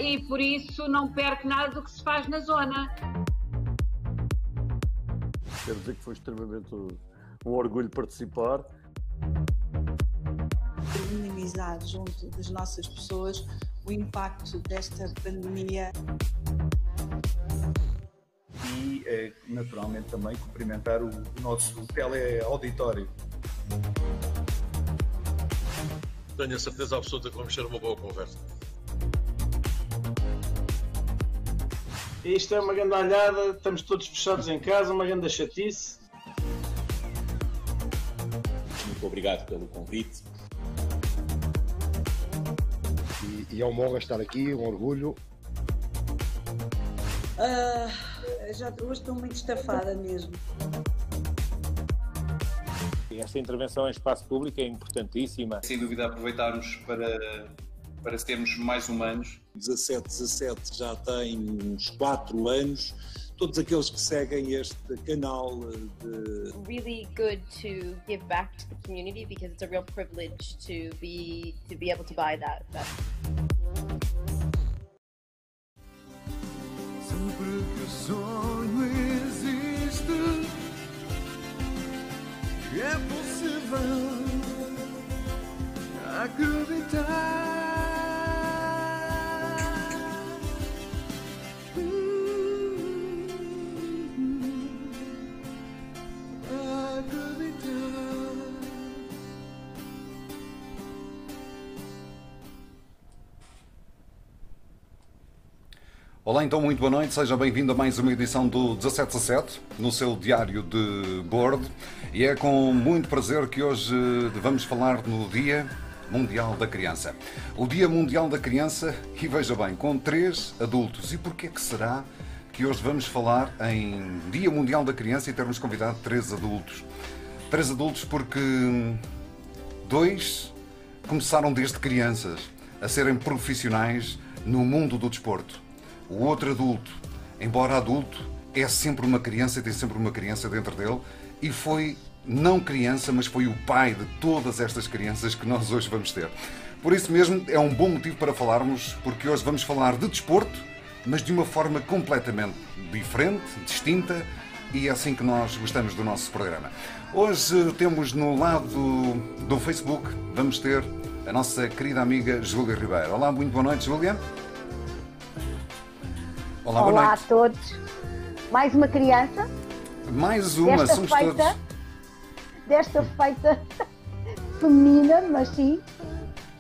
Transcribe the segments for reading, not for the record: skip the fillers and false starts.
e por isso não perco nada do que se faz na zona. Quero dizer que foi extremamente um orgulho participar. Minimizar junto das nossas pessoas o impacto desta pandemia. E, naturalmente, também cumprimentar o nosso teleauditório. Tenho a certeza absoluta que vamos ter uma boa conversa. Isto é uma grande alhada, estamos todos fechados em casa, uma grande chatice. Muito obrigado pelo convite. E é uma honra estar aqui, um orgulho. Hoje estou muito estafada mesmo. Esta intervenção em espaço público é importantíssima. Sem dúvida aproveitarmos para sermos mais humanos. 1717 já tem uns 4 anos. Todos aqueles que seguem este canal de... Really good to give back to the community because it's a real privilege to be able to buy that. Sempre que o sonho existe, é possível acreditar. Olá, então, muito boa noite, seja bem-vindo a mais uma edição do 1717, no seu diário de bordo. E é com muito prazer que hoje vamos falar no Dia Mundial da Criança. O Dia Mundial da Criança, e veja bem, com 3 adultos. E porquê que será que hoje vamos falar em Dia Mundial da Criança e termos convidado 3 adultos? 3 adultos porque 2 começaram desde crianças a serem profissionais no mundo do desporto. O outro adulto, embora adulto, é sempre uma criança e tem sempre uma criança dentro dele e foi, não criança, mas foi o pai de todas estas crianças que nós hoje vamos ter. Por isso mesmo, é um bom motivo para falarmos, porque hoje vamos falar de desporto, mas de uma forma completamente diferente, distinta, e é assim que nós gostamos do nosso programa. Hoje temos no lado do Facebook, vamos ter a nossa querida amiga Júlia Ribeiro. Olá, muito boa noite, Júlia. Olá, boa noite. Olá a todos. Mais uma criança. Mais uma, somos todos. Desta feita feminina, mas sim,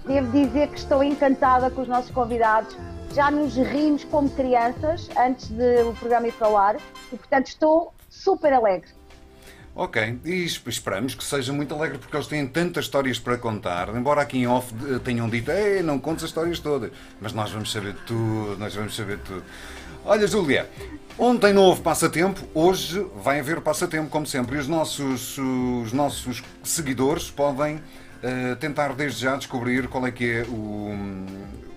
devo dizer que estou encantada com os nossos convidados. Já nos rimos como crianças antes do programa ir para o ar e, portanto, estou super alegre. Ok, e esperamos que seja muito alegre porque eles têm tantas histórias para contar, embora aqui em off tenham dito não contes as histórias todas, mas nós vamos saber tudo, Olha, Júlia, ontem não houve passatempo, hoje vai haver passatempo, como sempre, e os nossos seguidores podem tentar desde já descobrir qual é que é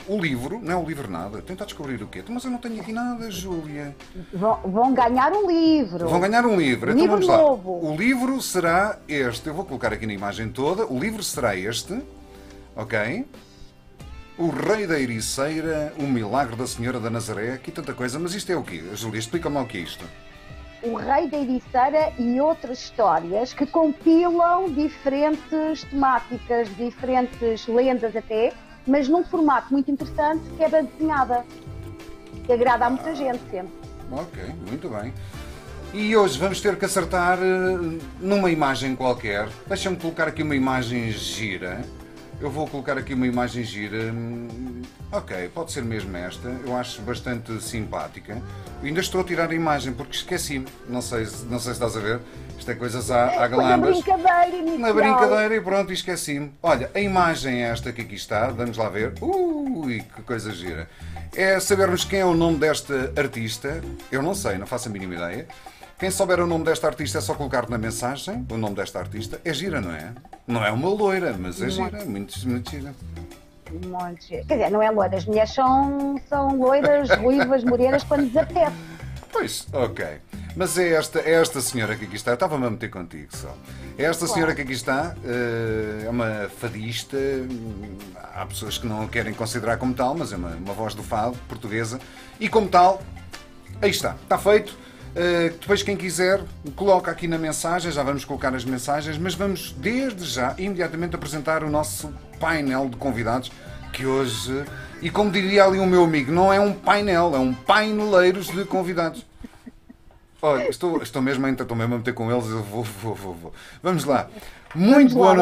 o livro, não é o livro nada, tentar descobrir o quê? Mas eu não tenho aqui nada, Júlia. Vão ganhar um livro. Vão ganhar um livro, então Livro vamos lá. novo. O livro será este, eu vou colocar aqui na imagem toda, o livro será este, ok? O Rei da Ericeira, o Milagre da Senhora da Nazaré, aqui tanta coisa, mas isto é o quê? Júlia, explica-me lá o que é isto. O Rei da Ericeira e outras histórias que compilam diferentes temáticas, diferentes lendas até, mas num formato muito interessante que é bem desenhada, que agrada a muita gente sempre. Ok, muito bem. E hoje vamos ter que acertar numa imagem qualquer. Deixa-me colocar aqui uma imagem gira. Eu vou colocar aqui uma imagem gira. Ok, pode ser mesmo esta. Eu acho bastante simpática. Eu ainda estou a tirar a imagem porque esqueci-me. Não sei se estás a ver. Isto é coisas à galambas. Na brincadeira e pronto, esqueci-me. Olha, a imagem é esta que aqui está. Vamos lá ver. Ui, que coisa gira. É sabermos quem é o nome desta artista. Eu não sei, não faço a mínima ideia. Quem souber o nome desta artista é só colocar na mensagem o nome desta artista. É gira, não é? Não é uma loira, mas é gira. Muito, muito gira. Quer dizer, não é loira. As mulheres são loiras, ruivas, morenas quando lhes apetece. Pois, ok. Mas é esta senhora que aqui está. Eu estava-me a meter contigo só. É esta senhora que aqui está. É uma fadista. Há pessoas que não a querem considerar como tal, mas é uma voz do fado portuguesa. E como tal, aí está. Está feito. Depois quem quiser, coloca aqui na mensagem. Já vamos colocar as mensagens. Mas vamos desde já, imediatamente, apresentar o nosso painel de convidados. Que hoje, e como diria ali o meu amigo, não é um painel, é um paineleiros de convidados. Olha, estou mesmo a meter com eles, eu vou. Vamos lá. Muito boa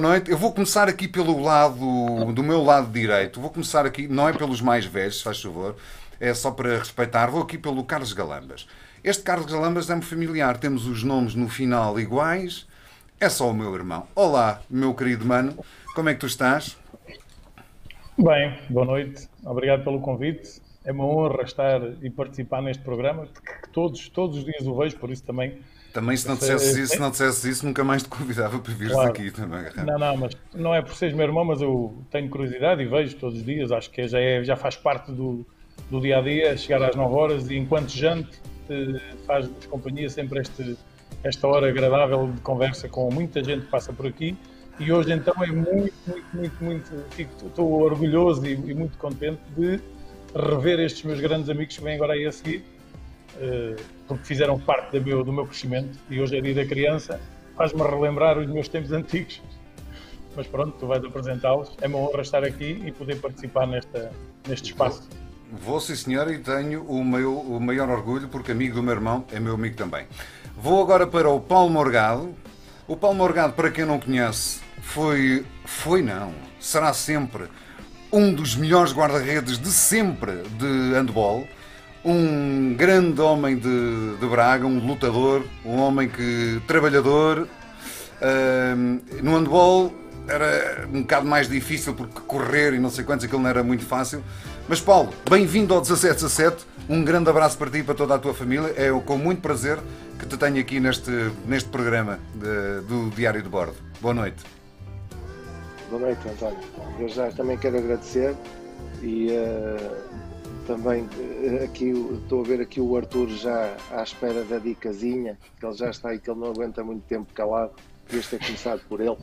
noite. Eu vou começar aqui pelo lado, do meu lado direito. Vou começar aqui, não é pelos mais velhos, se faz favor, é só para respeitar. Vou aqui pelo Carlos Galambas. Este Carlos Galambas é-me familiar, temos os nomes no final iguais, é só o meu irmão. Olá, meu querido mano, como é que tu estás? Bem, boa noite, obrigado pelo convite. É uma honra estar e participar neste programa, que todos os dias o vejo, por isso também... Também se não dissesses isso, nunca mais te convidava para vires aqui também. Não, mas não é por seres meu irmão, mas eu tenho curiosidade e vejo todos os dias, acho que já faz parte do dia-a-dia, chegar às 9 horas e enquanto jante faz-nos companhia sempre esta hora agradável de conversa com muita gente que passa por aqui. E hoje então é muito, estou orgulhoso e muito contente de rever estes meus grandes amigos que vêm agora aí a seguir, porque fizeram parte do meu crescimento e hoje é dia da criança, faz-me relembrar os meus tempos antigos. Mas pronto, tu vais apresentá-los, é uma honra estar aqui e poder participar neste espaço. Vou sim senhor e tenho o maior orgulho porque amigo do meu irmão é meu amigo também. Vou agora para o Paulo Morgado. O Paulo Morgado, para quem não conhece, será sempre um dos melhores guarda-redes de sempre de handball, um grande homem de Braga, um lutador, um homem trabalhador. No handball era um bocado mais difícil porque correr e não sei quantos, aquilo não era muito fácil. Mas Paulo, bem-vindo ao 17-17, um grande abraço para ti e para toda a tua família, é com muito prazer que te tenho aqui neste programa do Diário de Bordo. Boa noite. Boa noite, António. Eu já também quero agradecer e também aqui estou a ver aqui o Arthur já à espera da dicasinha, que ele já está aí, que ele não aguenta muito tempo calado. Devias ter começado por ele.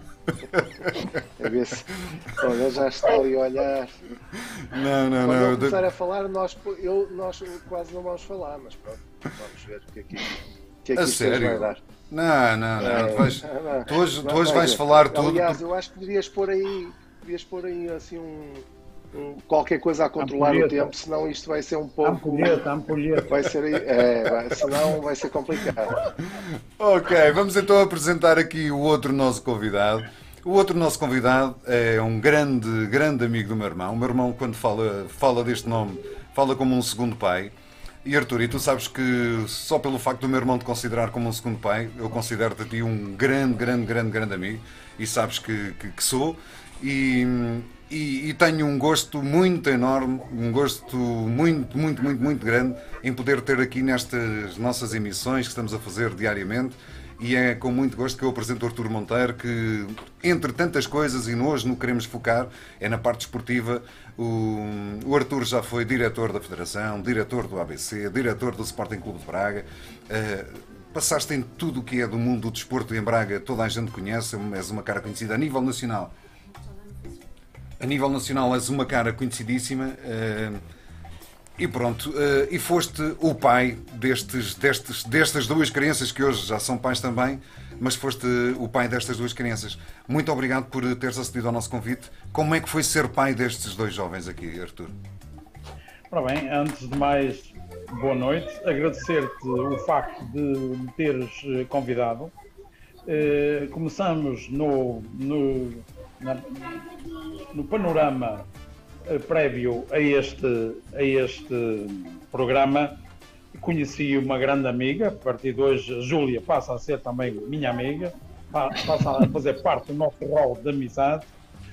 A ver se. Olha, já está ali a olhar. Não. Quando eu começar a falar, nós quase não vamos falar, mas pronto, vamos ver o que é que isto vai dar. Tu hoje vais falar tudo. Aliás, eu acho que devias pôr aí assim qualquer coisa a controlar o tempo, senão isto vai ser um pouco... Ampulheta. Vai ser senão vai ser complicado. Ok, vamos então apresentar aqui o outro nosso convidado. O outro nosso convidado é um grande amigo do meu irmão. O meu irmão, quando fala deste nome, fala como um segundo pai. E Arthur, e tu sabes que só pelo facto do meu irmão te considerar como um segundo pai, eu considero-te a ti um grande amigo. E sabes que sou. E tenho um gosto muito enorme, um gosto muito grande em poder ter aqui nestas nossas emissões que estamos a fazer diariamente. E é com muito gosto que eu apresento o Arthur Monteiro, que entre tantas coisas, e hoje não queremos focar, é na parte esportiva. O Arthur já foi diretor da Federação, diretor do ABC, diretor do Sporting Clube de Braga. Passaste em tudo o que é do mundo do desporto em Braga, toda a gente conhece, és uma cara conhecida a nível nacional. A nível nacional és uma cara conhecidíssima e pronto, e foste o pai destas duas crianças que hoje já são pais também, mas foste o pai destas duas crianças. Muito obrigado por teres acedido ao nosso convite. Como é que foi ser pai destes dois jovens aqui, Arthur? Ora bem, antes de mais, boa noite. Agradecer-te o facto de me teres convidado. Começamos no panorama prévio a este programa. Conheci uma grande amiga, a partir de hoje a Júlia passa a ser também minha amiga, passa a fazer parte do nosso rol de amizade,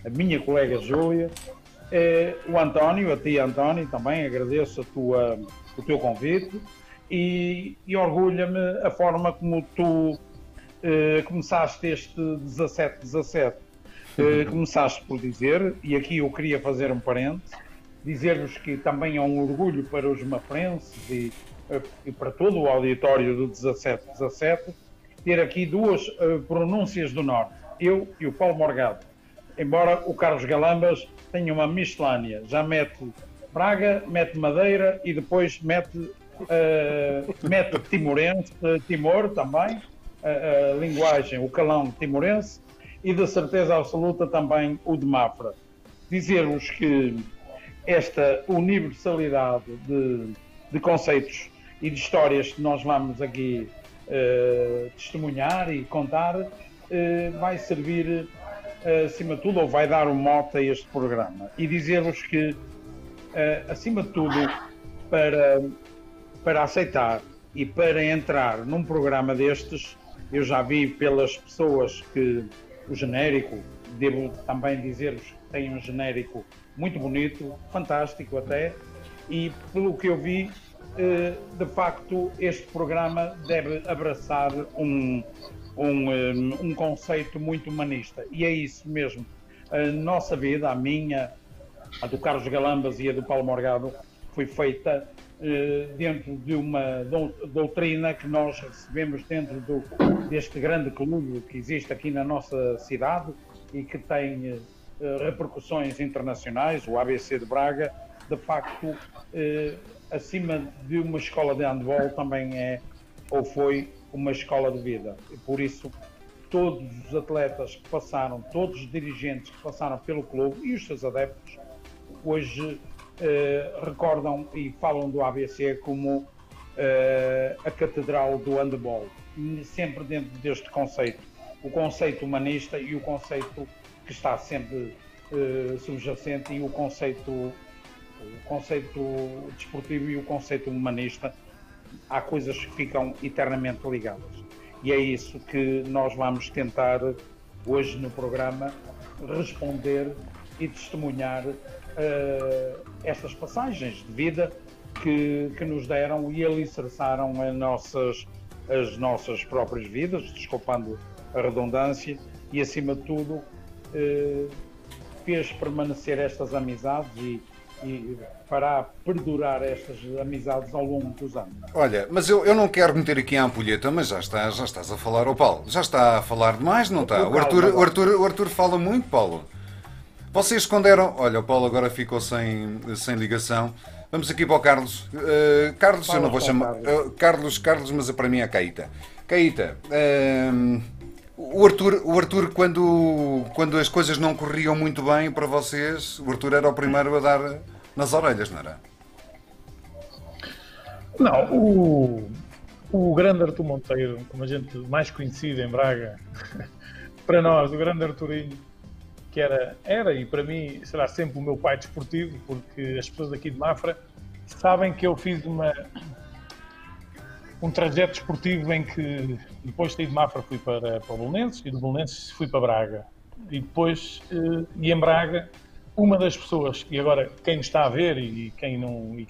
a minha colega Júlia, o António, a ti António, também agradeço o teu convite e orgulha-me a forma como tu começaste este 17-17. Começaste por dizer, e aqui eu queria fazer um parênteses, dizer-vos que também é um orgulho para os mafrenses e para todo o auditório do 17-17, ter aqui duas pronúncias do Norte, eu e o Paulo Morgado. Embora o Carlos Galambas tenha uma miscelânea, já mete Braga, mete Madeira e depois mete timorense, Timor também, a linguagem, o calão timorense, e de certeza absoluta também o de Mafra. Dizer-vos que esta universalidade de conceitos e de histórias que nós vamos aqui testemunhar e contar vai servir, acima de tudo, ou vai dar um mote a este programa. E dizer-vos que, acima de tudo, para aceitar e para entrar num programa destes, eu já vi pelas pessoas que o genérico, devo também dizer-vos que tem um genérico muito bonito, fantástico até, e pelo que eu vi, de facto, este programa deve abraçar um conceito muito humanista. E é isso mesmo. A nossa vida, a minha, a do Carlos Galambas e a do Paulo Morgado, foi feita dentro de uma doutrina que nós recebemos dentro deste grande clube que existe aqui na nossa cidade e que tem repercussões internacionais, o ABC de Braga. De facto, acima de uma escola de handball, também é ou foi uma escola de vida. E por isso, todos os atletas que passaram, todos os dirigentes que passaram pelo clube e os seus adeptos, hoje recordam e falam do ABC como a catedral do handball, sempre dentro deste conceito, o conceito humanista e o conceito que está sempre subjacente, e o conceito desportivo e o conceito humanista. Há coisas que ficam eternamente ligadas, e é isso que nós vamos tentar hoje no programa responder e testemunhar estas passagens de vida que nos deram e alicerçaram as nossas próprias vidas, desculpando a redundância, e acima de tudo fez permanecer estas amizades e fará perdurar estas amizades ao longo dos anos. Olha, mas eu não quero meter aqui a ampulheta, mas já estás a falar, Paulo, já está a falar demais, não está? O Arthur fala muito, Paulo. Vocês quando eram... Olha, o Paulo agora ficou sem ligação. Vamos aqui para o Carlos. Carlos, eu não vou chamar... Carlos, mas para mim é Caíta. Caíta, o Arthur quando as coisas não corriam muito bem para vocês, o Arthur era o primeiro a dar nas orelhas, não era? Não, o grande Arthur Monteiro, como a gente mais conhecido em Braga, para nós, o grande Arturinho, que era e para mim será sempre o meu pai desportivo, porque as pessoas aqui de Mafra sabem que eu fiz um trajeto desportivo em que depois de sair de Mafra fui para Belenenses, e do Belenenses fui para Braga, e depois e em Braga uma das pessoas, e agora quem me está a ver e quem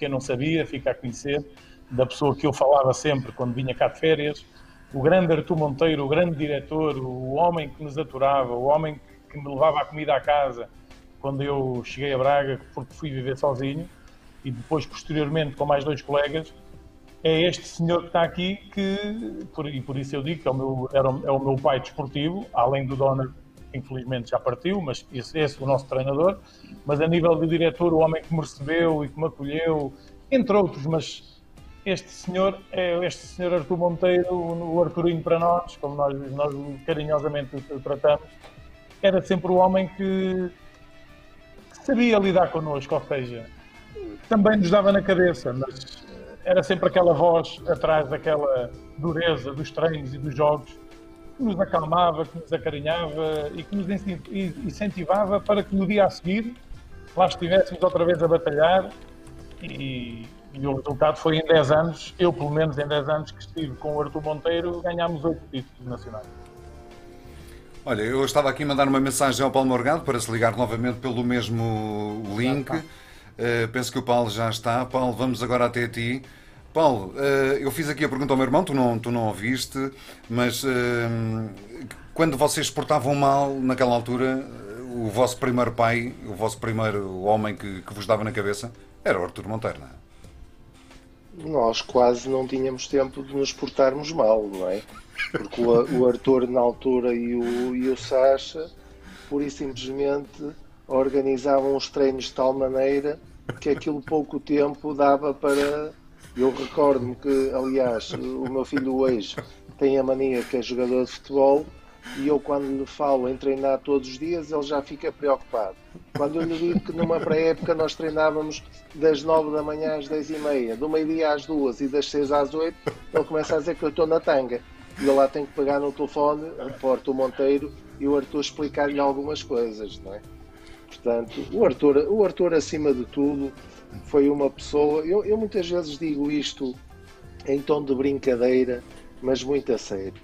não sabia fica a conhecer, da pessoa que eu falava sempre quando vinha cá de férias, o grande Arthur Monteiro, o grande diretor, o homem que nos aturava, o homem que me levava a comida à casa quando eu cheguei a Braga, porque fui viver sozinho, e depois, posteriormente, com mais 2 colegas, é este senhor que está aqui, e por isso eu digo que é o meu pai desportivo, além do Donner, que infelizmente já partiu, mas esse é o nosso treinador, mas a nível de diretor, o homem que me recebeu e que me acolheu, entre outros, mas este senhor é este senhor Arthur Monteiro, o Arturinho para nós, como nós carinhosamente o tratamos. Era sempre o homem que sabia lidar connosco, ou seja, também nos dava na cabeça, mas era sempre aquela voz atrás daquela dureza dos treinos e dos jogos, que nos acalmava, que nos acarinhava e que nos incentivava para que no dia a seguir lá estivéssemos outra vez a batalhar, e o resultado foi em 10 anos, eu pelo menos em 10 anos que estive com o Arthur Monteiro, ganhámos 8 títulos nacionais. Olha, eu estava aqui a mandar uma mensagem ao Paulo Morgado para se ligar novamente pelo mesmo link. Penso que o Paulo já está. Paulo, vamos agora até ti. Paulo, eu fiz aqui a pergunta ao meu irmão, tu não ouviste, mas quando vocês se portavam mal naquela altura, o vosso primeiro pai, o vosso primeiro homem que vos dava na cabeça, era o Arthur Monteiro, não é? nós quase não tínhamos tempo de nos portarmos mal, não é? Porque o Arthur na altura e o Sacha, pura e simplesmente, organizavam os treinos de tal maneira que aquilo pouco tempo dava para... Eu recordo-me que, aliás, o meu filho hoje tem a mania que é jogador de futebol, e eu, quando lhe falo em treinar todos os dias, ele já fica preocupado. Quando eu lhe digo que numa pré-época nós treinávamos das 9 da manhã às 10h30, do meio-dia às 2 e das 6 às 8, ele começa a dizer que eu estou na tanga. E eu lá tenho que pegar no telefone, reporto o Monteiro e o Arthur explicar-lhe algumas coisas, não é? Portanto, o Arthur, acima de tudo, foi uma pessoa... Eu muitas vezes digo isto em tom de brincadeira, mas muito a sério.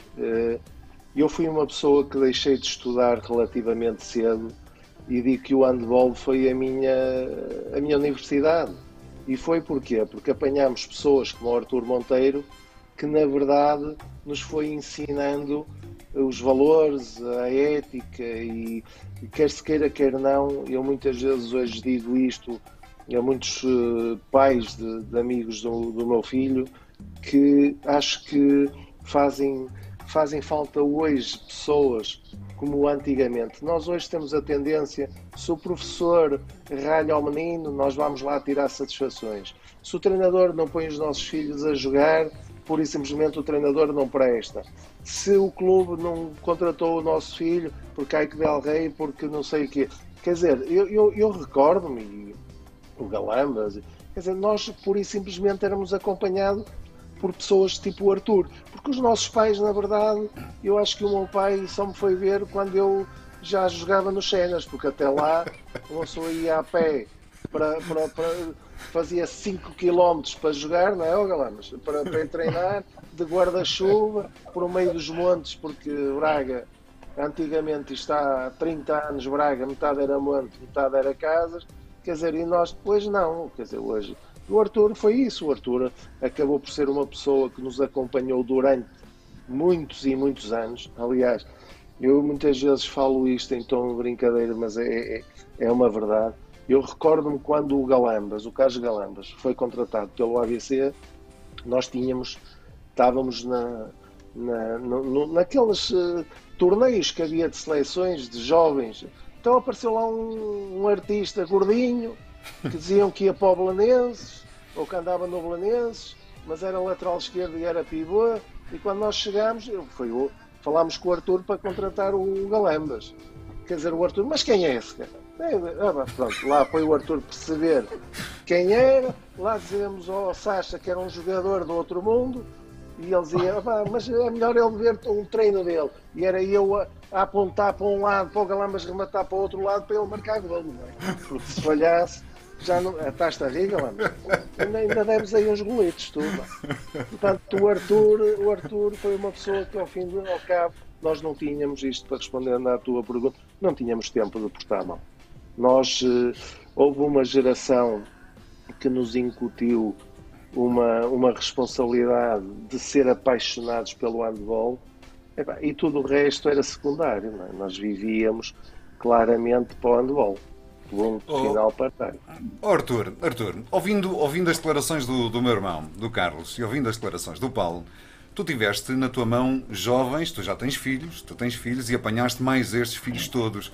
Eu fui uma pessoa que deixei de estudar relativamente cedo e digo que o handball foi a minha universidade. E foi porquê? Porque apanhámos pessoas como o Arthur Monteiro, que na verdade nos foi ensinando os valores, a ética, e quer se queira, quer não, eu muitas vezes hoje digo isto a muitos pais de amigos do meu filho, que acho que fazem falta hoje pessoas como antigamente. Nós hoje temos a tendência, se o professor ralha ao menino, nós vamos lá tirar satisfações. Se o treinador não põe os nossos filhos a jogar, pura e simplesmente o treinador não presta. Se o clube não contratou o nosso filho porque há que Del Rey, porque não sei o quê. Quer dizer, eu recordo-me, e o Galambas, quer dizer, nós pura e simplesmente éramos acompanhados por pessoas tipo o Arthur, porque os nossos pais, na verdade, eu acho que o meu pai só me foi ver quando eu já jogava nos Cenas, porque até lá uma pessoa ia a pé fazia 5 km para jogar, não é, Galamas? Para ir treinar, de guarda-chuva, por o meio dos montes, porque Braga, antigamente, está há 30 anos, Braga, metade era monte, metade era casas, quer dizer, e nós, hoje não, quer dizer, hoje... O Arthur foi isso, o Arthur acabou por ser uma pessoa que nos acompanhou durante muitos e muitos anos. Aliás, eu muitas vezes falo isto em tom de brincadeira, mas é uma verdade. Eu recordo-me quando o Carlos Galambas, foi contratado pelo ABC, nós estávamos naqueles torneios que havia de seleções de jovens. Então apareceu lá um artista gordinho, que diziam que ia para o Belenenses, ou que andava no Belenenses, mas era lateral esquerdo e era pivô, e quando nós chegámos, falámos com o Arthur para contratar o Galambas. Quer dizer, o Arthur, mas quem é esse cara? Pronto, lá foi o Arthur perceber quem era, lá dizíamos ao Sacha que era um jogador do outro mundo, e ele dizia, mas é melhor ele ver um treino dele, e era eu a apontar para um lado, para o Galambas rematar para o outro lado, para ele marcar gol, não é? Porque se falhasse, já não... Estás-te a rir, Galambas? Ainda deves aí uns golitos, tu. Portanto, o Arthur foi uma pessoa que, ao fim e ao cabo, nós não tínhamos, isto para responder à tua pergunta, não tínhamos tempo de portar mal. Houve uma geração que nos incutiu uma responsabilidade de ser apaixonados pelo handball, e tudo o resto era secundário, não é? Nós vivíamos claramente para o handball. Final partário. Arthur, ouvindo as declarações do meu irmão, do Carlos, e ouvindo as declarações do Paulo, tu tiveste na tua mão jovens, tu tens filhos e apanhaste mais estes filhos todos.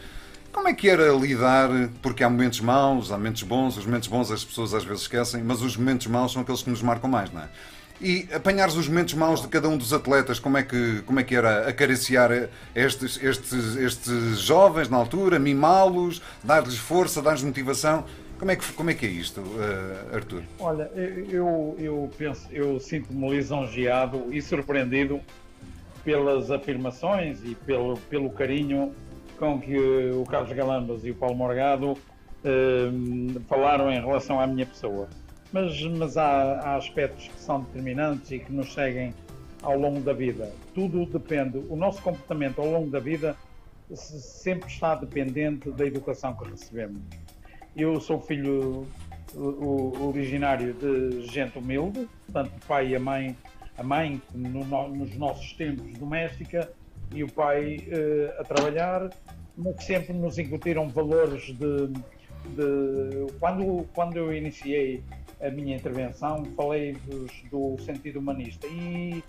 Como é que era lidar, porque há momentos maus, há momentos bons, os momentos bons as pessoas às vezes esquecem, mas os momentos maus são aqueles que nos marcam mais, não é? E apanhares os momentos maus de cada um dos atletas, como é que era acariciar estes jovens na altura, mimá-los, dar-lhes força, dar-lhes motivação? Como é que é isto, Arthur? Olha, eu sinto-me lisonjeado e surpreendido pelas afirmações e pelo carinho com que o Carlos Galambas e o Paulo Morgado falaram em relação à minha pessoa. Mas há aspectos que são determinantes e que nos seguem ao longo da vida. Tudo depende, o nosso comportamento ao longo da vida sempre está dependente da educação que recebemos. Eu sou filho originário de gente humilde, portanto o pai e a mãe nos nossos tempos doméstica, e o pai a trabalhar, mas sempre nos incutiram valores de quando eu iniciei a minha intervenção, falei-vos do sentido humanista. E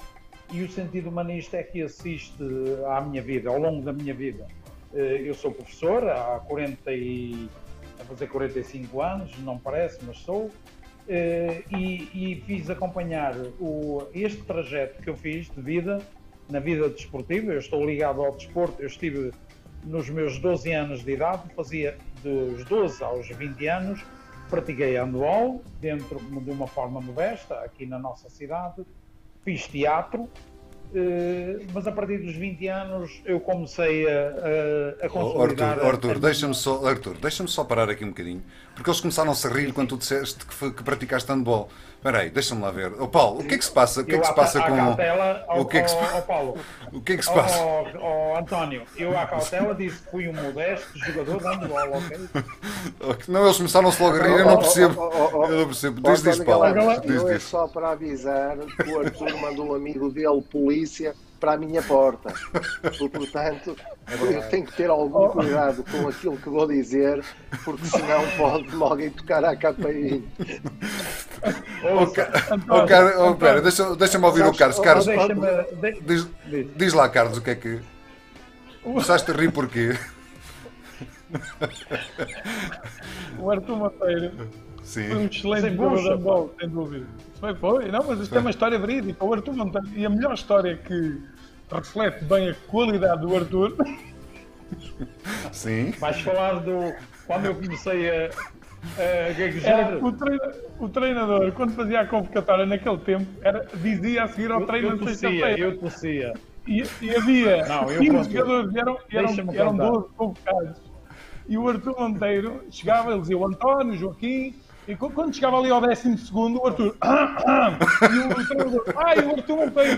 o sentido humanista é que assiste à minha vida, ao longo da minha vida. Eu sou professor há a fazer 45 anos, não parece, mas sou. E fiz acompanhar este trajeto que eu fiz de vida, na vida desportiva. Eu estou ligado ao desporto, eu estive nos meus 12 anos de idade, fazia dos 12 aos 20 anos, pratiquei handball, dentro de uma forma modesta, aqui na nossa cidade, fiz teatro, mas a partir dos 20 anos eu comecei a consolidar... Arthur, deixa-me só parar aqui um bocadinho, porque eles começaram-se a rir quando tu disseste que praticaste handball. Espera aí, deixa-me lá ver. Paulo, o que é que se passa? O que é que se passa com... Paulo, o que é que se passa? António, eu à cautela disse que fui um modesto jogador de handball, ok? Não, eles começaram-se logo a rir, eu não percebo. Eu não percebo. Diz, Paulo. É só para avisar que o Arthur mandou um amigo dele, polícia, para a minha porta. Portanto, eu tenho que ter algum cuidado com aquilo que vou dizer, porque senão pode alguém tocar à campainha. Pera, deixa-me ouvir o Carlos. Carlos, diz lá, Carlos, o que é que... Começaste a rir porquê? O Arthur Monteiro foi um excelente jogador de handball, sem dúvida. Foi. Não, mas isto é uma história verídica. O Arthur Monteiro, e a melhor história que reflete bem a qualidade do Arthur... Sim. Vais falar quando eu comecei a gaguejar. O treinador, quando fazia a convocatória naquele tempo, dizia a seguir ao treino na sexta-feira. Eu tossia. E havia 15 jogadores, eram 12 convocados. E o Arthur Monteiro chegava, ele dizia o António, o Joaquim, e quando chegava ali ao 12º, o Arthur... e o treinador... o Arthur Monteiro...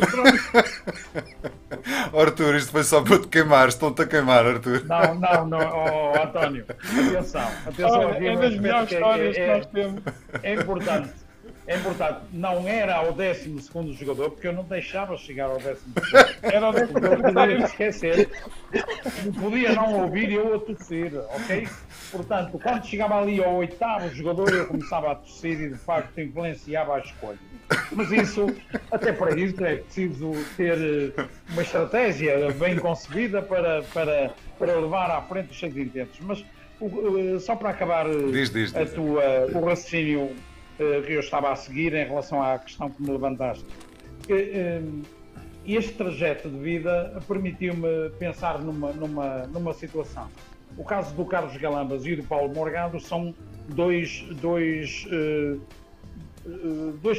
Arthur, isto foi só para te queimar, estão-te a queimar, Arthur. Não, António, atenção. É das melhores histórias que nós temos. É importante, não era ao 12º jogador, porque eu não deixava chegar ao 12º. Era ao 12º, eu podia me esquecer. Podia não ouvir eu a tossir, ok? Portanto, quando chegava ali ao 8º jogador, eu começava a tossir e de facto influenciava a escolha. Mas isso, até para isso, é preciso ter uma estratégia bem concebida para levar à frente os seus intentos. Mas só para acabar o raciocínio que eu estava a seguir em relação à questão que me levantaste. Este trajeto de vida permitiu-me pensar numa situação. O caso do Carlos Galambas e do Paulo Morgado são dois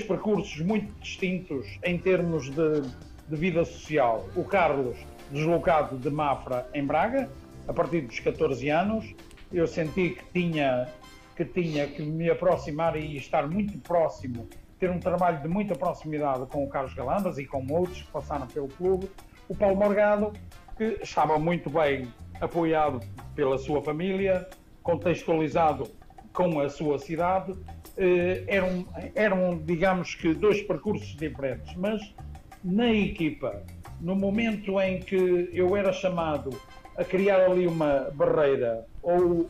percursos muito distintos em termos de vida social. O Carlos, deslocado de Mafra em Braga, a partir dos 14 anos, eu senti que tinha que me aproximar e estar muito próximo, ter um trabalho de muita proximidade com o Carlos Galambas e com outros que passaram pelo clube. O Paulo Morgado, que estava muito bem apoiado pela sua família, contextualizado com a sua cidade, eram, digamos que, dois percursos diferentes, mas na equipa, no momento em que eu era chamado a criar ali uma barreira ou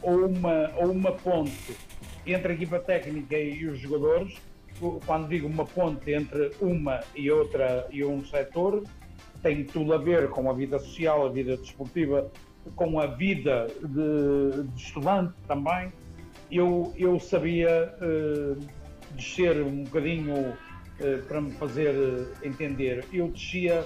uma ponte entre a equipa técnica e os jogadores, quando digo uma ponte entre uma e outra e um setor, tem tudo a ver com a vida social, a vida desportiva, com a vida de estudante também. Eu sabia descer um bocadinho para me fazer entender. Eu descia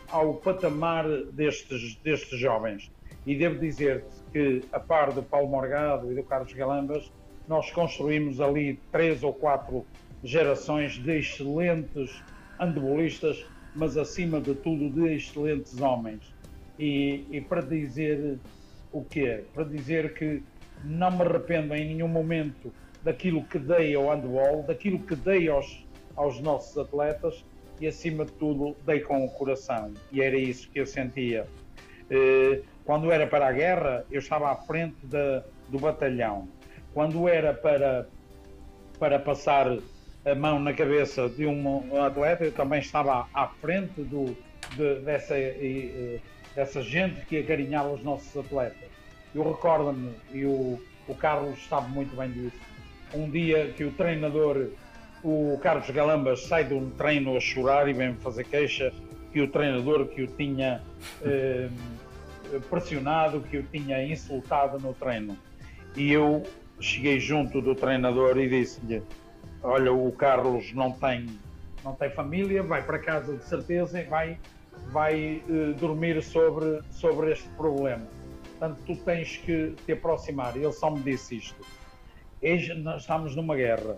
ao patamar destes jovens. E devo dizer que, a par do Paulo Morgado e do Carlos Galambas, nós construímos ali 3 ou 4 gerações de excelentes handebolistas, mas acima de tudo de excelentes homens. E para dizer o quê? Para dizer que não me arrependo em nenhum momento daquilo que dei ao handball, daquilo que dei aos nossos atletas e, acima de tudo, dei com o coração. E era isso que eu sentia. Quando era para a guerra, eu estava à frente do batalhão. Quando era para passar a mão na cabeça de um atleta, eu também estava à frente dessa gente que acarinhava os nossos atletas. Eu recordo-me, e o Carlos sabe muito bem disso, um dia que o treinador o Carlos Galambas sai de um treino a chorar e vem-me fazer queixa que o treinador que o tinha pressionado, que o tinha insultado no treino. E eu cheguei junto do treinador e disse-lhe: olha, o Carlos não tem família, vai para casa de certeza e vai dormir sobre este problema. Portanto, tu tens que te aproximar. Ele só me disse isto: nós estamos numa guerra.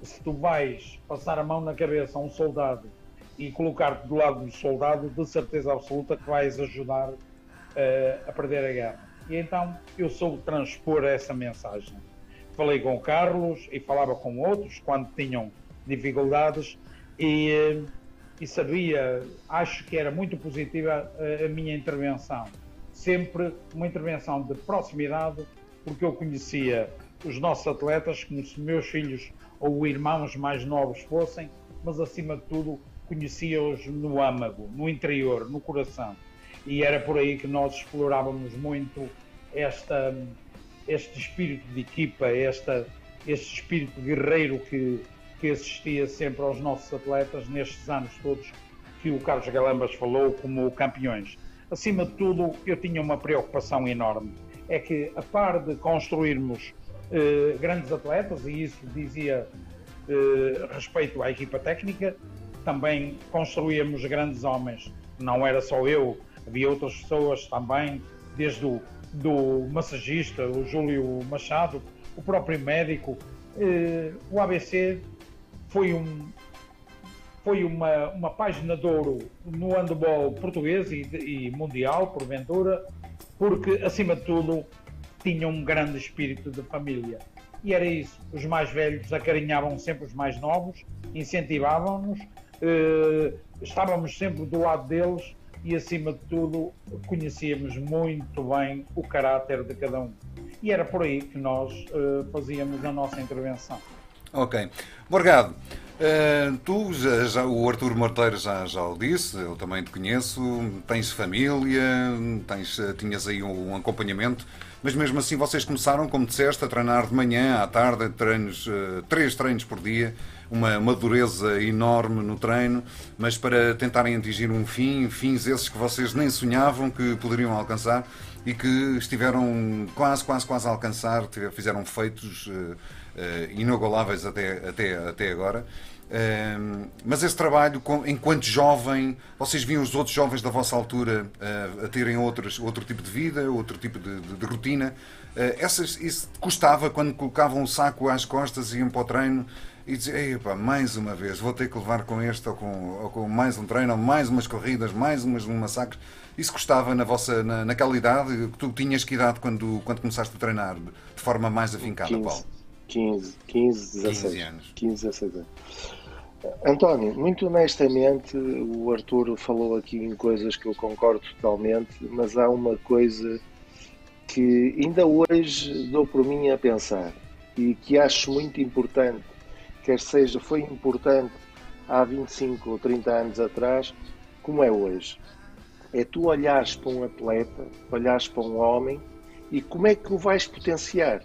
Se tu vais passar a mão na cabeça a um soldado e colocar-te do lado do soldado, de certeza absoluta que vais ajudar a perder a guerra. E então eu soube transpor essa mensagem. Falei com o Carlos e falava com outros quando tinham dificuldades e sabia, acho que era muito positiva a minha intervenção. Sempre uma intervenção de proximidade, porque eu conhecia os nossos atletas como se meus filhos ou irmãos mais novos fossem, mas acima de tudo conhecia-os no âmago, no interior, no coração. E era por aí que nós explorávamos muito este espírito de equipa, este espírito guerreiro que assistia sempre aos nossos atletas nestes anos todos que o Carlos Galambas falou como campeões. Acima de tudo, eu tinha uma preocupação enorme, é que a par de construirmos grandes atletas, e isso dizia respeito à equipa técnica, também construíamos grandes homens. Não era só eu, havia outras pessoas também, desde do massagista, o Júlio Machado, o próprio médico. O ABC foi uma página de ouro no handball português e mundial, porventura, porque, acima de tudo, tinha um grande espírito de família. E era isso, os mais velhos acarinhavam sempre os mais novos, incentivavam-nos, estávamos sempre do lado deles e, acima de tudo, conhecíamos muito bem o caráter de cada um. E era por aí que nós fazíamos a nossa intervenção. Ok. Morgado, tu, o Artur Marteiro já o disse, eu também te conheço, tens família, tinhas aí um acompanhamento, mas mesmo assim vocês começaram, como disseste, a treinar de manhã, à tarde, 3 treinos por dia, uma dureza enorme no treino, mas para tentarem atingir um fins esses que vocês nem sonhavam que poderiam alcançar e que estiveram quase a alcançar, fizeram feitos inigualáveis até agora. Mas esse trabalho, enquanto jovem, vocês viam os outros jovens da vossa altura a terem outro tipo de vida, outro tipo de rotina. Isso custava quando colocavam o saco às costas e iam para o treino e diziam: mais uma vez, vou ter que levar com este ou com mais um treino, ou mais umas corridas, mais uns massacres. Isso custava naquela idade? Tu tinhas que idade quando começaste a treinar de forma mais afincada, Paulo? 15, 16 anos. António, muito honestamente, o Artur falou aqui em coisas que eu concordo totalmente, mas há uma coisa que ainda hoje dou por mim a pensar e que acho muito importante, quer seja foi importante há 25 ou 30 anos atrás, como é hoje. É tu olhares para um atleta, olhares para um homem e como é que o vais potenciar.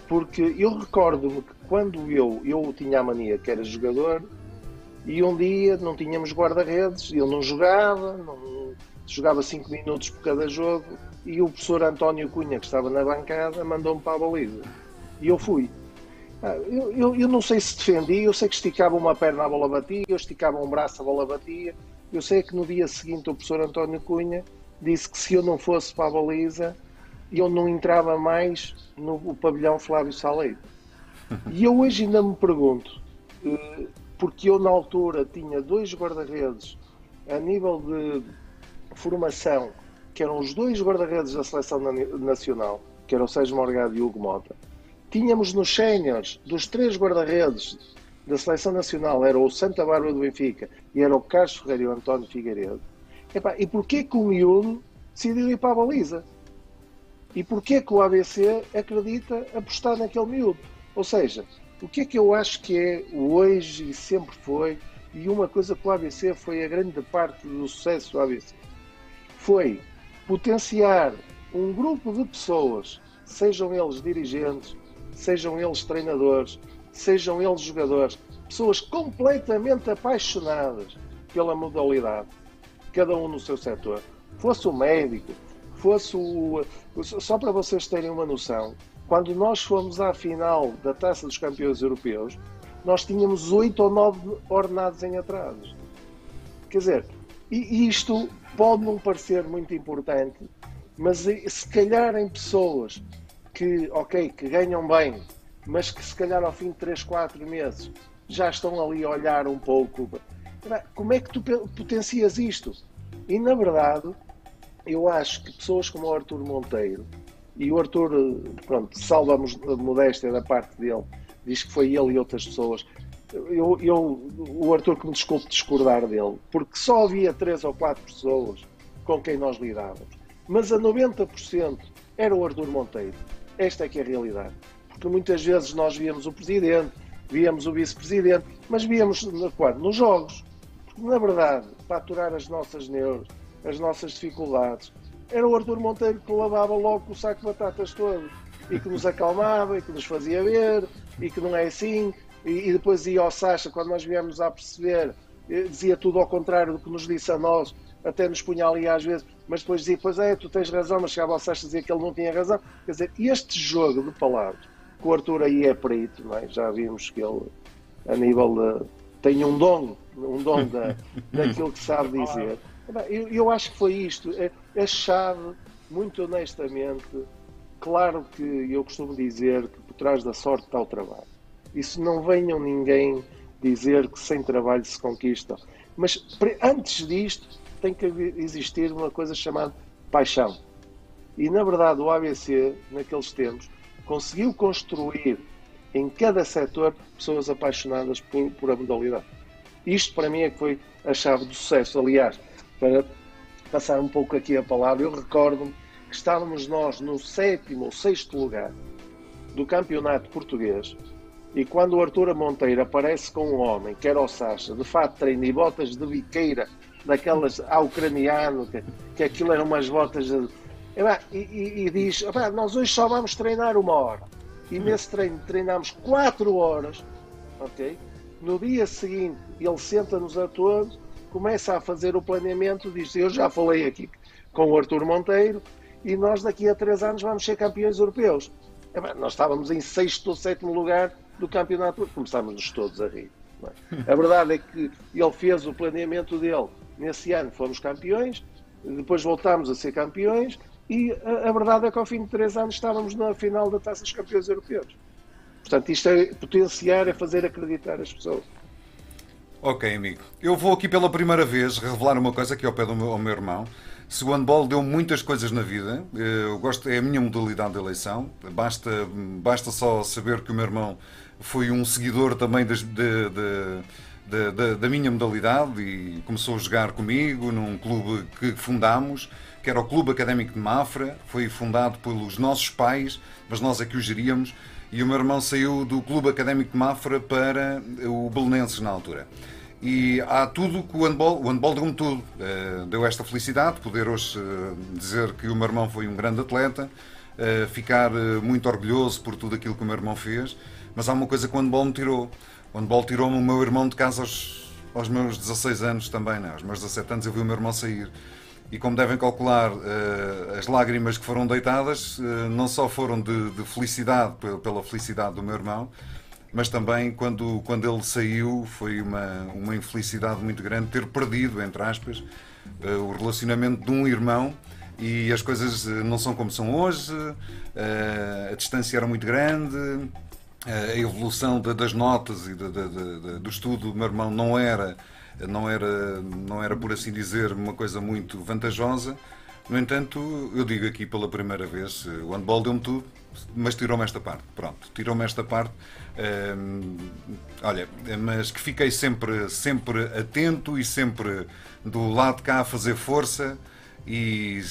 Porque eu recordo-me que quando eu tinha a mania que era jogador e um dia não tínhamos guarda-redes, eu não jogava 5 minutos por cada jogo e o professor António Cunha, que estava na bancada, mandou-me para a baliza. E eu fui. Eu não sei se defendi, eu sei que esticava uma perna, a bola batia, eu esticava um braço, a bola batia. Eu sei que no dia seguinte o professor António Cunha disse que se eu não fosse para a baliza, eu não entrava mais no pavilhão Flávio Saleiro. E eu hoje ainda me pergunto, porque eu na altura tinha 2 guarda-redes a nível de formação, que eram os 2 guarda-redes da seleção nacional, que eram o Sérgio Morgado e o Hugo Mota. Tínhamos nos séniores, dos 3 guarda-redes da seleção nacional, era o Santa Bárbara do Benfica e era o Carlos Ferreira e o António Figueiredo. E porquê que o miúdo decidiu ir para a baliza? E porquê que o ABC acredita apostar naquele miúdo? Ou seja, o que é que eu acho que é hoje e sempre foi, e uma coisa que o ABC foi a grande parte do sucesso do ABC, foi potenciar um grupo de pessoas, sejam eles dirigentes, sejam eles treinadores, sejam eles jogadores, pessoas completamente apaixonadas pela modalidade, cada um no seu setor, fosse o médico, fosse o... Só para vocês terem uma noção, quando nós fomos à final da Taça dos Campeões Europeus, nós tínhamos 8 ou 9 ordenados em atrasos. Quer dizer, e isto pode não parecer muito importante, mas se calhar em pessoas que, ok, que ganham bem, mas que se calhar ao fim de 3, 4 meses já estão ali a olhar um pouco, como é que tu potencias isto? E na verdade, eu acho que pessoas como o Artur Monteiro, e o Artur, pronto, salva a modéstia da parte dele, diz que foi ele e outras pessoas. O Artur, que me desculpe discordar dele, porque só havia 3 ou 4 pessoas com quem nós lidávamos, mas a 90% era o Artur Monteiro. Esta é que é a realidade, porque muitas vezes nós víamos o presidente, víamos o vice-presidente, mas víamos nos jogos, porque na verdade, para aturar as nossas neuras, as nossas dificuldades, era o Artur Monteiro que lavava logo o saco de batatas todo e que nos acalmava e que nos fazia ver e que não é assim. E depois ia ao Sacha, quando nós viemos a perceber, dizia tudo ao contrário do que nos disse a nós, até nos punha ali às vezes, mas depois dizia, pois é, tu tens razão, mas chegava ao Sacha e dizia que ele não tinha razão. Quer dizer, este jogo de palavras, que o Artur aí é perito, não é? Já vimos que ele, a nível de... tem um dom daquilo que sabe dizer. Eu acho que foi isto, a chave, muito honestamente, claro que eu costumo dizer que por trás da sorte está o trabalho. Isso não venham ninguém dizer que sem trabalho se conquista. Mas antes disto tem que existir uma coisa chamada paixão. E na verdade o ABC, naqueles tempos, conseguiu construir em cada setor pessoas apaixonadas por a modalidade. Isto para mim é que foi a chave do sucesso. Aliás, para passar um pouco aqui a palavra, eu recordo-me que estávamos nós no 7º ou 6º lugar do campeonato português e quando o Artur Monteiro aparece com um homem, que era o Sacha, de fato de treino e botas de biqueira, daquelas ao ucraniano, que aquilo eram umas botas de... e diz, nós hoje só vamos treinar 1 hora. E nesse treino treinámos 4 horas, ok? No dia seguinte ele senta-nos a todos, começa a fazer o planeamento, diz, eu já falei aqui com o Artur Monteiro e nós daqui a 3 anos vamos ser campeões europeus. Nós estávamos em 6º ou 7º lugar do campeonato, começámos-nos todos a rir. Não é? A verdade é que ele fez o planeamento dele, nesse ano fomos campeões, depois voltámos a ser campeões e a verdade é que ao fim de 3 anos estávamos na final da Taça dos Campeões Europeus. Portanto, isto é potenciar, é fazer acreditar as pessoas. Ok, amigo. Eu vou aqui pela primeira vez revelar uma coisa aqui ao pé do meu irmão. Se o handball deu muitas coisas na vida, eu gosto, é a minha modalidade de eleição. Basta só saber que o meu irmão foi um seguidor também da minha modalidade e começou a jogar comigo num clube que fundámos, que era o Clube Académico de Mafra. Foi fundado pelos nossos pais, mas nós é que o geríamos. E o meu irmão saiu do Clube Académico de Mafra para o Belenenses na altura. E há tudo que o handball deu-me tudo. Deu esta felicidade, poder hoje dizer que o meu irmão foi um grande atleta, ficar muito orgulhoso por tudo aquilo que o meu irmão fez, mas há uma coisa que o handball me tirou. O handball tirou-me o meu irmão de casa aos meus 16 anos também, não? Aos meus 17 anos eu vi o meu irmão sair. E como devem calcular, as lágrimas que foram deitadas não só foram de felicidade, pela felicidade do meu irmão, mas também quando ele saiu foi uma infelicidade muito grande ter perdido, entre aspas, o relacionamento de um irmão, e as coisas não são como são hoje, a distância era muito grande, a evolução das notas e do estudo do meu irmão não era, por assim dizer, uma coisa muito vantajosa. No entanto, eu digo aqui pela primeira vez, o handball deu-me tudo, mas tirou-me esta parte. Pronto, tirou-me esta parte. Olha, mas que fiquei sempre atento e sempre do lado de cá a fazer força e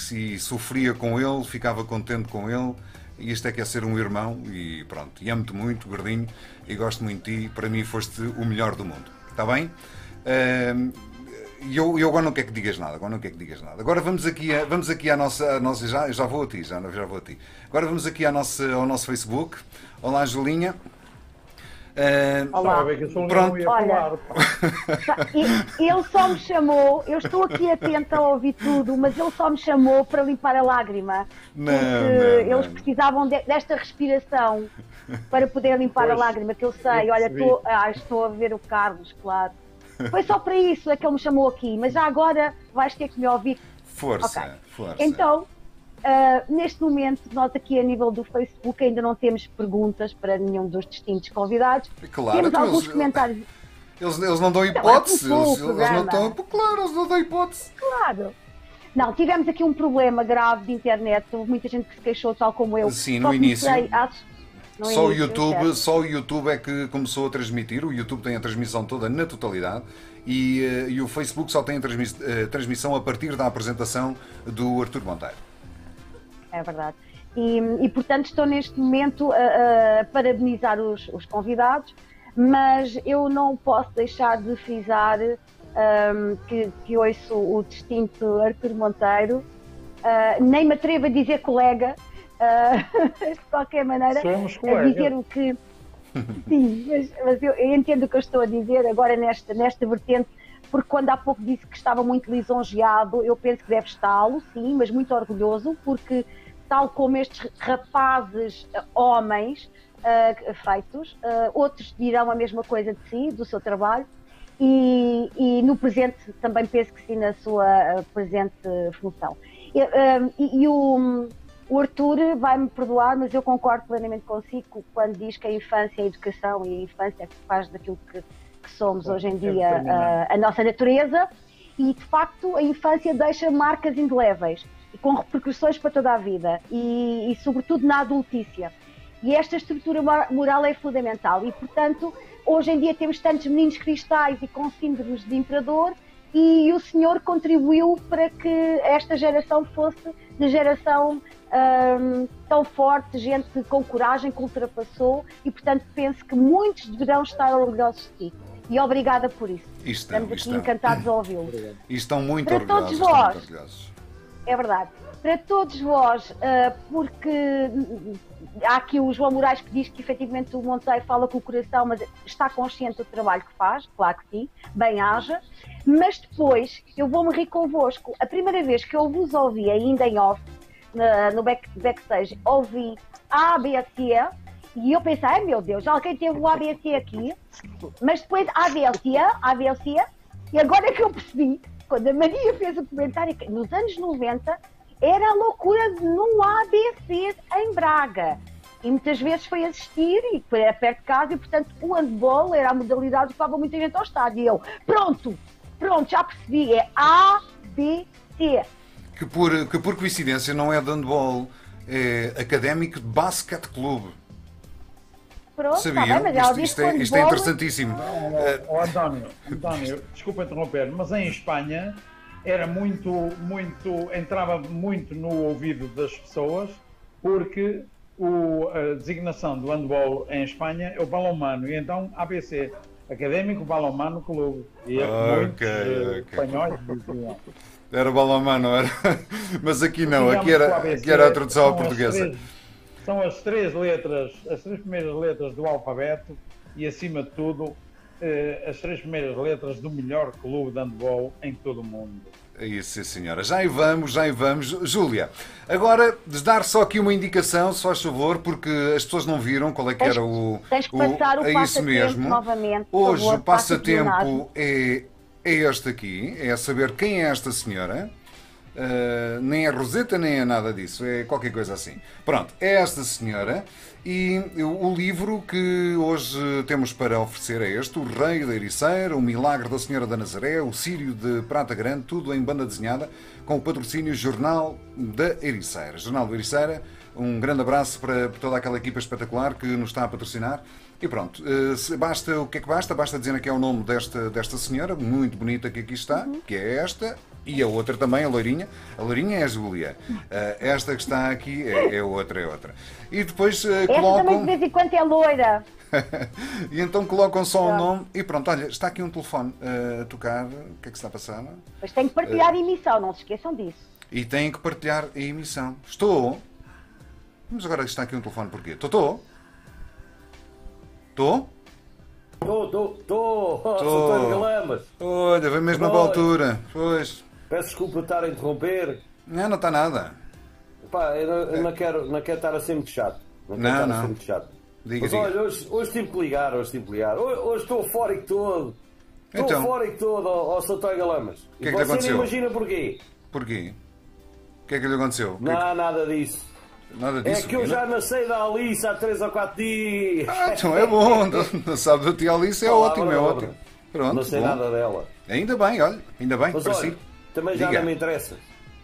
sofria com ele, ficava contente com ele. E isto é que é ser um irmão e pronto. E amo-te muito, gordinho, e gosto muito de ti. Para mim foste o melhor do mundo. Está bem? E eu agora não quero que digas nada. Agora vamos aqui à nossa já vou a ti. Agora vamos aqui ao nosso Facebook. Olá, Julinha. Olá, que eu sou pronto. Olha, ele só me chamou, eu estou aqui atenta a ouvir tudo, mas ele só me chamou para limpar a lágrima. Porque eles precisavam desta respiração para poder limpar a lágrima, que eu sei. Olha, estou a ver o Carlos, claro. Foi só para isso é que ele me chamou aqui, mas já agora vais ter que me ouvir. Força. Então, neste momento, nós aqui a nível do Facebook ainda não temos perguntas para nenhum dos distintos convidados. Claro, temos alguns comentários. Eles não dão hipótese. Claro, eles não dão hipótese. Claro. Não, tivemos aqui um problema grave de internet. Houve muita gente que se queixou, tal como eu. Sim, no início. Só o YouTube é que começou a transmitir. O YouTube tem a transmissão toda na totalidade. E o Facebook só tem a transmissão a partir da apresentação do Artur Monteiro. É verdade. E portanto estou neste momento a parabenizar os convidados, mas eu não posso deixar de frisar que ouço o distinto Artur Monteiro, nem me atrevo a dizer colega, de qualquer maneira, a dizer o que... Sim, mas eu entendo o que eu estou a dizer agora nesta vertente, porque quando há pouco disse que estava muito lisonjeado, eu penso que deve estar-lo, sim, mas muito orgulhoso, porque tal como estes rapazes, homens feitos, outros dirão a mesma coisa de si, do seu trabalho, e no presente também penso que sim, na sua presente função. O Artur vai-me perdoar, mas eu concordo plenamente consigo quando diz que a infância é a educação e a infância é que faz daquilo que somos hoje em dia a nossa natureza, e de facto a infância deixa marcas indeléveis e com repercussões para toda a vida e sobretudo na adultícia. E esta estrutura moral é fundamental e, portanto, hoje em dia temos tantos meninos cristais e com síndromes de imperador, e o senhor contribuiu para que esta geração fosse de geração tão forte, gente com coragem que ultrapassou, e portanto penso que muitos deverão estar orgulhosos de si. E obrigada por isso. Estamos aqui encantados a ouvi-lo. E estão muito para orgulhosos. Todos vós, é verdade. Para todos vós, porque há aqui o João Moraes que diz que efetivamente o Monteiro fala com o coração, mas está consciente do trabalho que faz, claro que sim, bem haja. Mas depois eu vou-me rir convosco. A primeira vez que eu vos ouvi, ainda em off, no backstage, ouvi a ABC, e eu pensei, ai meu Deus, alguém teve o ABC aqui, mas depois a ABC, e agora é que eu percebi, quando a Maria fez o comentário, que nos anos 90 era a loucura no ABC em Braga, e muitas vezes foi assistir, e era perto de casa, e portanto o handball era a modalidade que levava muita gente ao estádio, e eu, pronto, já percebi, é ABC. Que por coincidência não é de handball, é Académico Basket Clube. Pronto, sabiam? Tá bem, isto é interessantíssimo. António, desculpa interromper, mas em Espanha era entrava muito no ouvido das pessoas, porque a designação do handball em Espanha é o balonmano, e então ABC, Académico Balonmano Clube, e muitos espanhóis diziam. Era balonmano, era. Mas aqui não, aqui era a tradução à portuguesa. São as três primeiras letras do alfabeto e, acima de tudo, as três primeiras letras do melhor clube de handball em todo o mundo. É isso, sim, senhora. Já aí vamos. Júlia, agora, dar só aqui uma indicação, se faz favor, porque as pessoas não viram qual é que era o... Tens que passar o passatempo novamente. Hoje o passatempo é este aqui, é saber quem é esta senhora. Nem é Roseta, nem é nada disso, é qualquer coisa assim. Pronto, é esta senhora, e o livro que hoje temos para oferecer é este: O Rei da Ericeira, O Milagre da Senhora da Nazaré, O Círio de Prata Grande, tudo em banda desenhada, com o patrocínio Jornal da Ericeira. Jornal da Ericeira, um grande abraço para toda aquela equipa espetacular que nos está a patrocinar. E pronto, o que é que basta? Basta dizer que é o nome desta senhora, muito bonita, que aqui está, que é esta, e a outra também, a loirinha. A loirinha é a Júlia. Esta que está aqui é outra. E depois colocam... Esta também de vez em quando é loira. E então colocam só o nome e pronto, olha, está aqui um telefone a tocar. O que é que está a passar? Mas tem que partilhar a emissão, não se esqueçam disso. E têm que partilhar a emissão. Estou? Mas agora está aqui um telefone porquê? Estou? Estou. Sou António Galamas. Olha, vem mesmo na boa altura. Pois. Peço desculpa estar a interromper. Não está nada. Pá, eu não quero estar a ser muito chato. Não. Mas olha, hoje tive que ligar. Hoje estou eufórico todo. Estou eufórico todo ao Sr. António Galamas. O que é que lhe aconteceu? Você não imagina porquê. Porquê? O que é que lhe aconteceu? Nada disso. Nada disso? É que eu já nasci da Alice há 3 ou 4 dias. Então é bom. Não sabe da tia Alice, é ótimo, é ótimo. Pronto, não sei nada dela. Ainda bem, olha. Ainda bem, mas para olha, si. Também já não me interessa.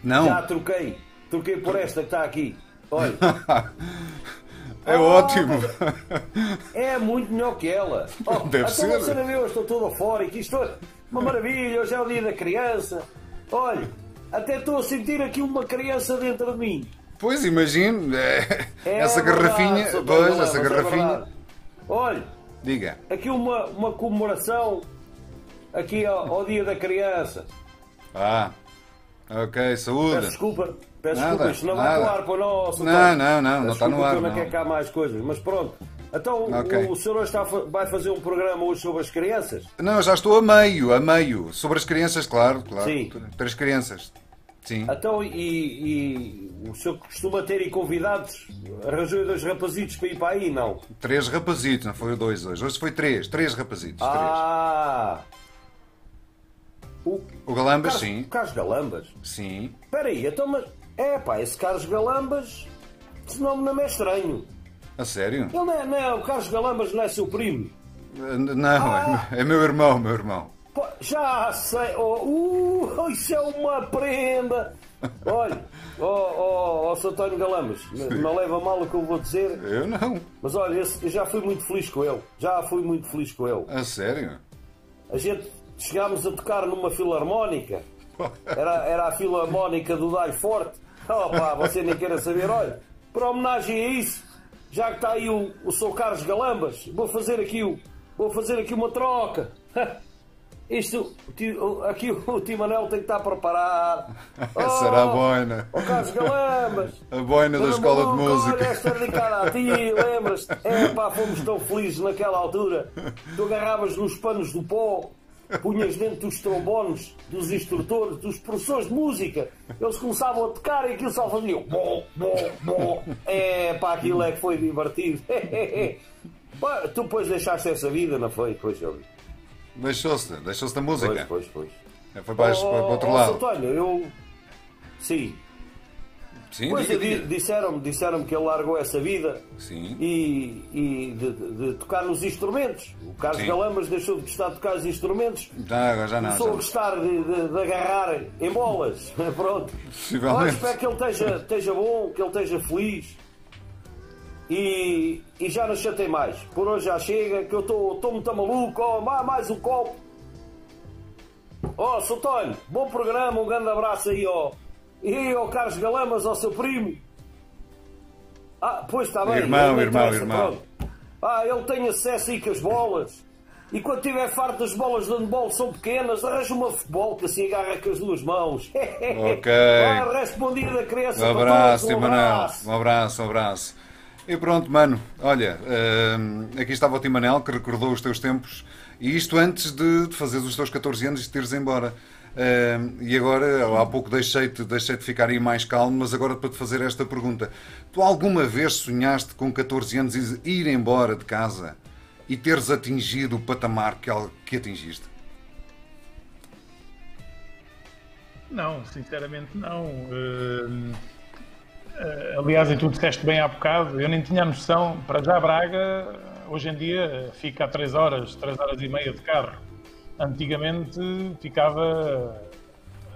Não. Já troquei. Troquei por esta que está aqui. Olha. É ótimo. É muito melhor que ela. Deve ser. Você não viu, eu estou todo eufórico. Isto é uma maravilha. Hoje é o dia da criança. Olha, até estou a sentir aqui uma criança dentro de mim. Pois, imagino. Essa garrafinha. Pois, essa garrafinha. Olha. Diga. Aqui uma comemoração. Aqui ao dia da criança. Ok, saúde. Peço desculpa, isto não vai para o ar para o nosso. Não está no ar. Eu não quero cá mais coisas, mas pronto. Então, o senhor hoje vai fazer um programa hoje sobre as crianças? Não, eu já estou a meio. Sobre as crianças, claro. Sim. 3 crianças. Sim. Então, e o senhor costuma ter aí convidados? Arranjou 2 rapazitos para ir para aí, não? 3 rapazitos, não foi 2 hoje. Hoje foi 3 rapazitos. O Galambas, sim. O Carlos Galambas? Sim. Espera aí, então, mas... esse Carlos Galambas, esse nome não é estranho. A sério? Ele não é, o Carlos Galambas não é seu primo? Não, é meu irmão. Pô, já sei, isso é uma prenda. Olha, Sr. António Galambas, não leva mal o que eu vou dizer. Eu não. Mas olha, eu já fui muito feliz com ele. A sério? A gente... Chegámos a tocar numa filarmónica. Era a filarmónica do Dai Forte. Você nem queira saber. Olha, por homenagem a isso, já que está aí o Sr. Carlos Galambas, vou fazer aqui uma troca. Aqui o Tio Manel tem que estar preparado. Será a boina. O Carlos Galambas. A boina da escola de música. Olha, esta dedicada a ti, lembras-te? Fomos tão felizes naquela altura. Tu agarravas nos panos do pó, punhas dentro dos trombones, dos instrutores, dos professores de música. Eles começavam a tocar e aquilo só faziam bom. Aquilo é que foi divertido. Tu depois deixaste essa vida, não foi? Pois eu vi. Deixou-se da música. Pois. Foi para o outro lado. António, Sim. Pois disseram-me que ele largou essa vida. Sim. E de tocar nos instrumentos. O Carlos Galambas deixou de gostar de tocar os instrumentos. Já não. Começou a gostar de agarrar em bolas. Pronto. Possivelmente. Espero que ele esteja bom, que ele esteja feliz. E já não chatei mais. Por hoje já chega, que eu estou muito maluco. Mais um copo. Sr. António, bom programa, um grande abraço aí e ao Carlos Galamas, ao seu primo. Pois está bem. Irmão. Ele tem acesso aí com as bolas. E quando tiver farto das bolas de handball são pequenas, arranja uma futebol que assim agarra com as 2 mãos. Ok. Resto bom dia da criança. Um abraço, Timanel. Um abraço. E pronto, mano, olha, aqui estava o Timanel que recordou os teus tempos, e isto antes de fazeres os teus 14 anos e de teres embora. E agora, há pouco deixei-te ficar aí mais calmo, mas agora para te fazer esta pergunta. Tu alguma vez sonhaste com 14 anos ir embora de casa e teres atingido o patamar que atingiste? Não, sinceramente não. Aliás, e tu disseste bem há bocado, eu nem tinha noção. Para já Braga, hoje em dia, fica a 3 horas e meia de carro. Antigamente ficava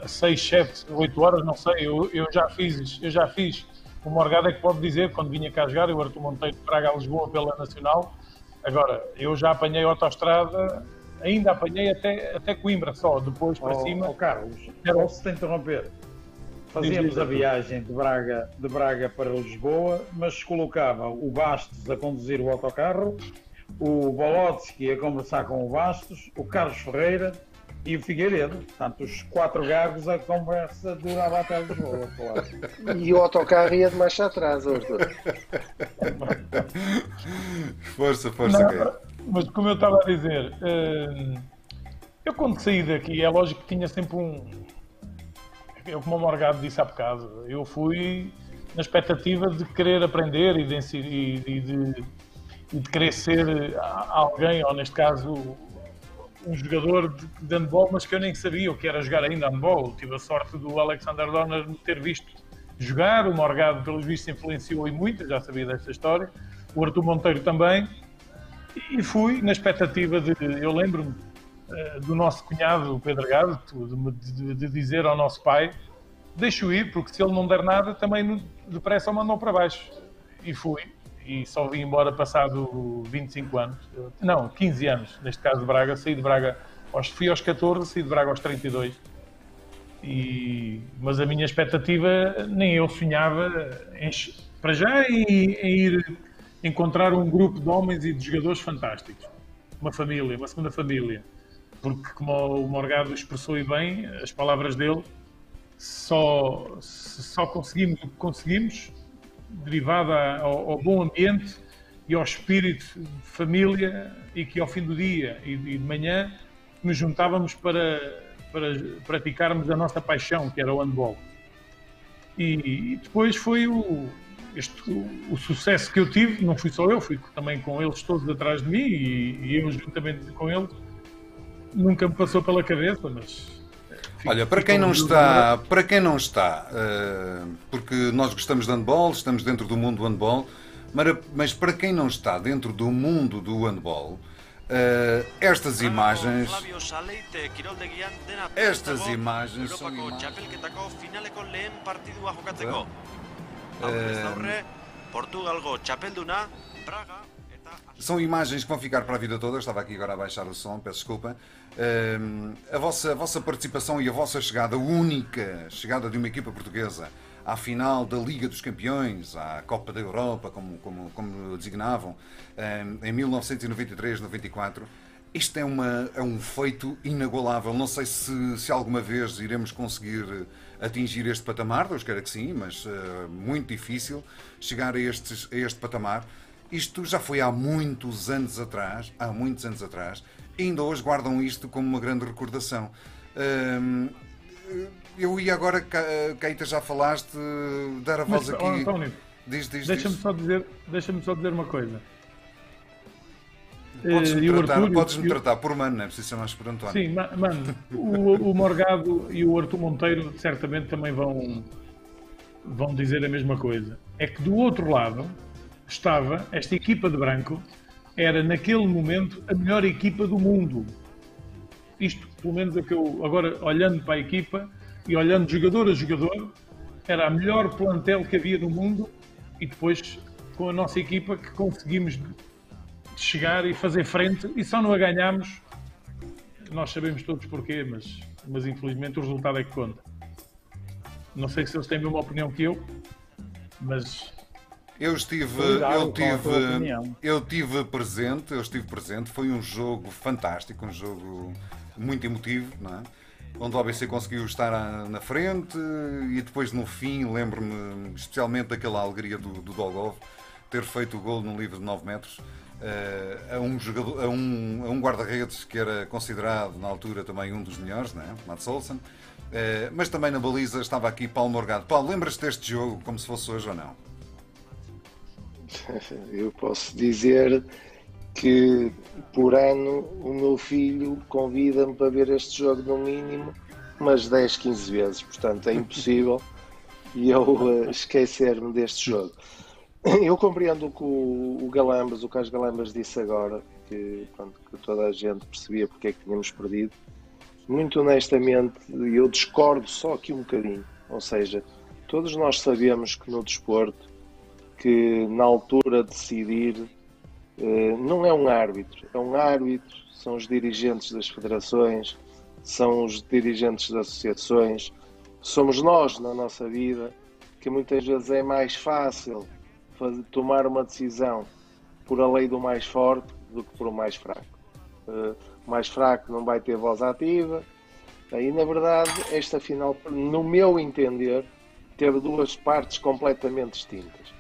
a 6, 7, 8 horas, não sei. Eu já fiz. O Morgado é que pode dizer, quando vinha cá jogar, eu Artur Monteiro de Braga a Lisboa pela Nacional. Agora, eu já apanhei a autoestrada, ainda apanhei até Coimbra só, depois para cima. Carlos, posso te interromper? Fazíamos a viagem de Braga para Lisboa, mas colocava o Bastos a conduzir o autocarro, o Bolotsky a conversar com o Bastos, o Carlos Ferreira e o Figueiredo. Portanto, os 4 gargos, a conversa durava até Lisboa, claro. E o autocarro ia de marcha atrás, Artur. Força, Mas como eu estava a dizer, eu quando saí daqui, é lógico que tinha sempre eu, como o Morgado disse há bocado, eu fui na expectativa de querer aprender e de querer ser alguém, ou neste caso um jogador de handball, mas que eu nem sabia o que era jogar ainda handball. Tive a sorte do Alexander Dorner me ter visto jogar, o Morgado pelos vistos influenciou e muito, eu já sabia desta história, o Artur Monteiro também, e fui na expectativa eu lembro-me do nosso cunhado, o Pedro Gado, de dizer ao nosso pai, deixa-o ir, porque se ele não der nada, também depressa o mandam para baixo. E fui. E só vim embora passado 25 anos. Não, 15 anos, neste caso de Braga. Saí de Braga, fui aos 14, saí de Braga aos 32. Mas a minha expectativa, nem eu sonhava, para já, em ir encontrar um grupo de homens e de jogadores fantásticos. Uma família, uma segunda família. Porque, como o Morgado expressou e bem, as palavras dele, só conseguimos o que conseguimos derivado ao bom ambiente e ao espírito de família, e que ao fim do dia e de manhã nos juntávamos para praticarmos a nossa paixão, que era o handball. E depois foi o sucesso que eu tive, não fui só eu, fui também com eles todos atrás de mim, e eu juntamente com eles, nunca me passou pela cabeça, mas... Olha, para quem não está, porque nós gostamos de handball, estamos dentro do mundo do handball, mas para quem não está dentro do mundo do handball, estas imagens são são imagens que vão ficar para a vida toda. Estava aqui agora a baixar o som, peço desculpa. A vossa participação e a vossa chegada, única chegada de uma equipa portuguesa à final da Liga dos Campeões, à Copa da Europa, como designavam, em 1993-94, isto é um feito inagualável. Não sei se alguma vez iremos conseguir atingir este patamar, Deus queira que sim, mas muito difícil chegar a este patamar. Isto já foi há muitos anos atrás, ainda hoje guardam isto como uma grande recordação. Eu ia agora, Keita, já falaste, dar a voz aqui. António, deixa-me só dizer uma coisa. Podes-me tratar por Mano, não é preciso chamar por António. Sim, Mano, o Morgado e o Artur Monteiro certamente também vão dizer a mesma coisa. É que do outro lado estava esta equipa de branco, era naquele momento a melhor equipa do mundo. Isto, pelo menos, é que eu, agora olhando para a equipa e olhando jogador a jogador, era a melhor plantel que havia no mundo, e depois com a nossa equipa que conseguimos chegar e fazer frente, e só não a ganhámos, nós sabemos todos porquê, mas infelizmente o resultado é que conta. Não sei se eles têm a mesma opinião que eu, mas... Eu estive presente, foi um jogo fantástico, um jogo muito emotivo, não é? Onde o ABC conseguiu estar na frente, e depois no fim lembro-me especialmente daquela alegria do Dolgov ter feito o gol num livro de 9 metros a um guarda-redes que era considerado na altura também um dos melhores, não é? Mats Olsen, mas também na baliza estava aqui Paulo Morgado. Paulo, lembras-te deste jogo como se fosse hoje ou não? Eu posso dizer que por ano o meu filho convida-me para ver este jogo no mínimo umas 10, 15 vezes, portanto é impossível e eu esquecer-me deste jogo. Eu compreendo o que o Carlos Galambas disse agora, que toda a gente percebia porque é que tínhamos perdido. Muito honestamente, eu discordo só aqui um bocadinho, ou seja, todos nós sabemos que no desporto, que na altura de decidir não é um árbitro, são os dirigentes das federações, são os dirigentes das associações, somos nós na nossa vida, que muitas vezes é mais fácil tomar uma decisão por a lei do mais forte do que por o mais fraco. O mais fraco não vai ter voz ativa, e na verdade esta final, no meu entender, teve duas partes completamente distintas.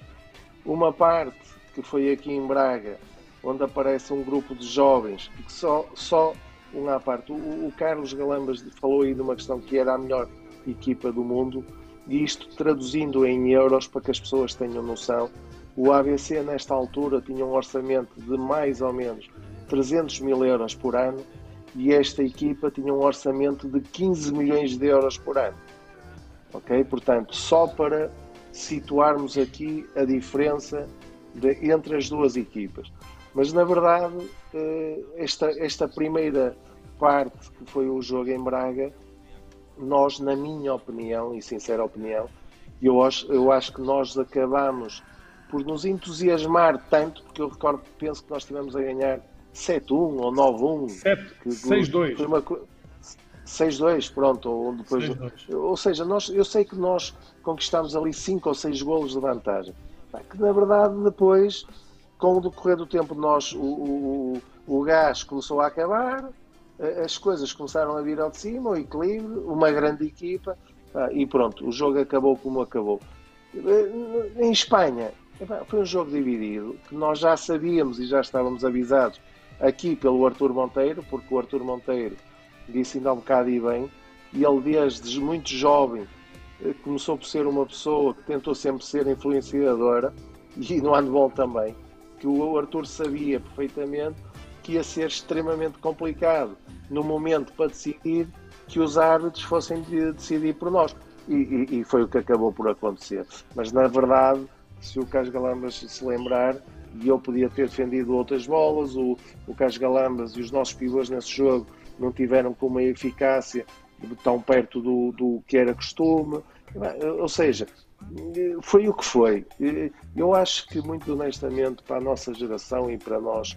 Uma parte que foi aqui em Braga, onde aparece um grupo de jovens, que só um à parte. O Carlos Galambas falou aí de uma questão que era a melhor equipa do mundo, e isto traduzindo em euros para que as pessoas tenham noção, o ABC nesta altura tinha um orçamento de mais ou menos 300 mil euros por ano, e esta equipa tinha um orçamento de 15 milhões de euros por ano. Ok? Portanto, só para situarmos aqui a diferença entre as duas equipas. Mas, na verdade, esta primeira parte, que foi o jogo em Braga, nós, na minha opinião e sincera opinião, eu acho que nós acabamos por nos entusiasmar tanto, porque eu penso que nós estivemos a ganhar 7-1 ou 9-1. 6-2. 6-2, pronto. Ou seja, eu sei que nós conquistámos ali 5 ou 6 golos de vantagem. Que, na verdade, depois, com o decorrer do tempo, o gás começou a acabar, as coisas começaram a vir ao de cima, o equilíbrio, uma grande equipa, e pronto, o jogo acabou como acabou. Em Espanha, foi um jogo dividido, que nós já sabíamos e já estávamos avisados aqui pelo Artur Monteiro, porque o Artur Monteiro disse ainda há um bocado e bem, e ele desde muito jovem começou por ser uma pessoa que tentou sempre ser influenciadora, e no handball também, que o Artur sabia perfeitamente que ia ser extremamente complicado no momento para decidir, que os árbitros fossem decidir por nós. E foi o que acabou por acontecer. Mas, na verdade, se o Carlos Galambas se lembrar, e eu podia ter defendido outras bolas, o Carlos Galambas e os nossos pivôs nesse jogo não tiveram com uma eficácia tão perto do que era costume. Ou seja, foi o que foi. Eu acho que, muito honestamente, para a nossa geração e para nós,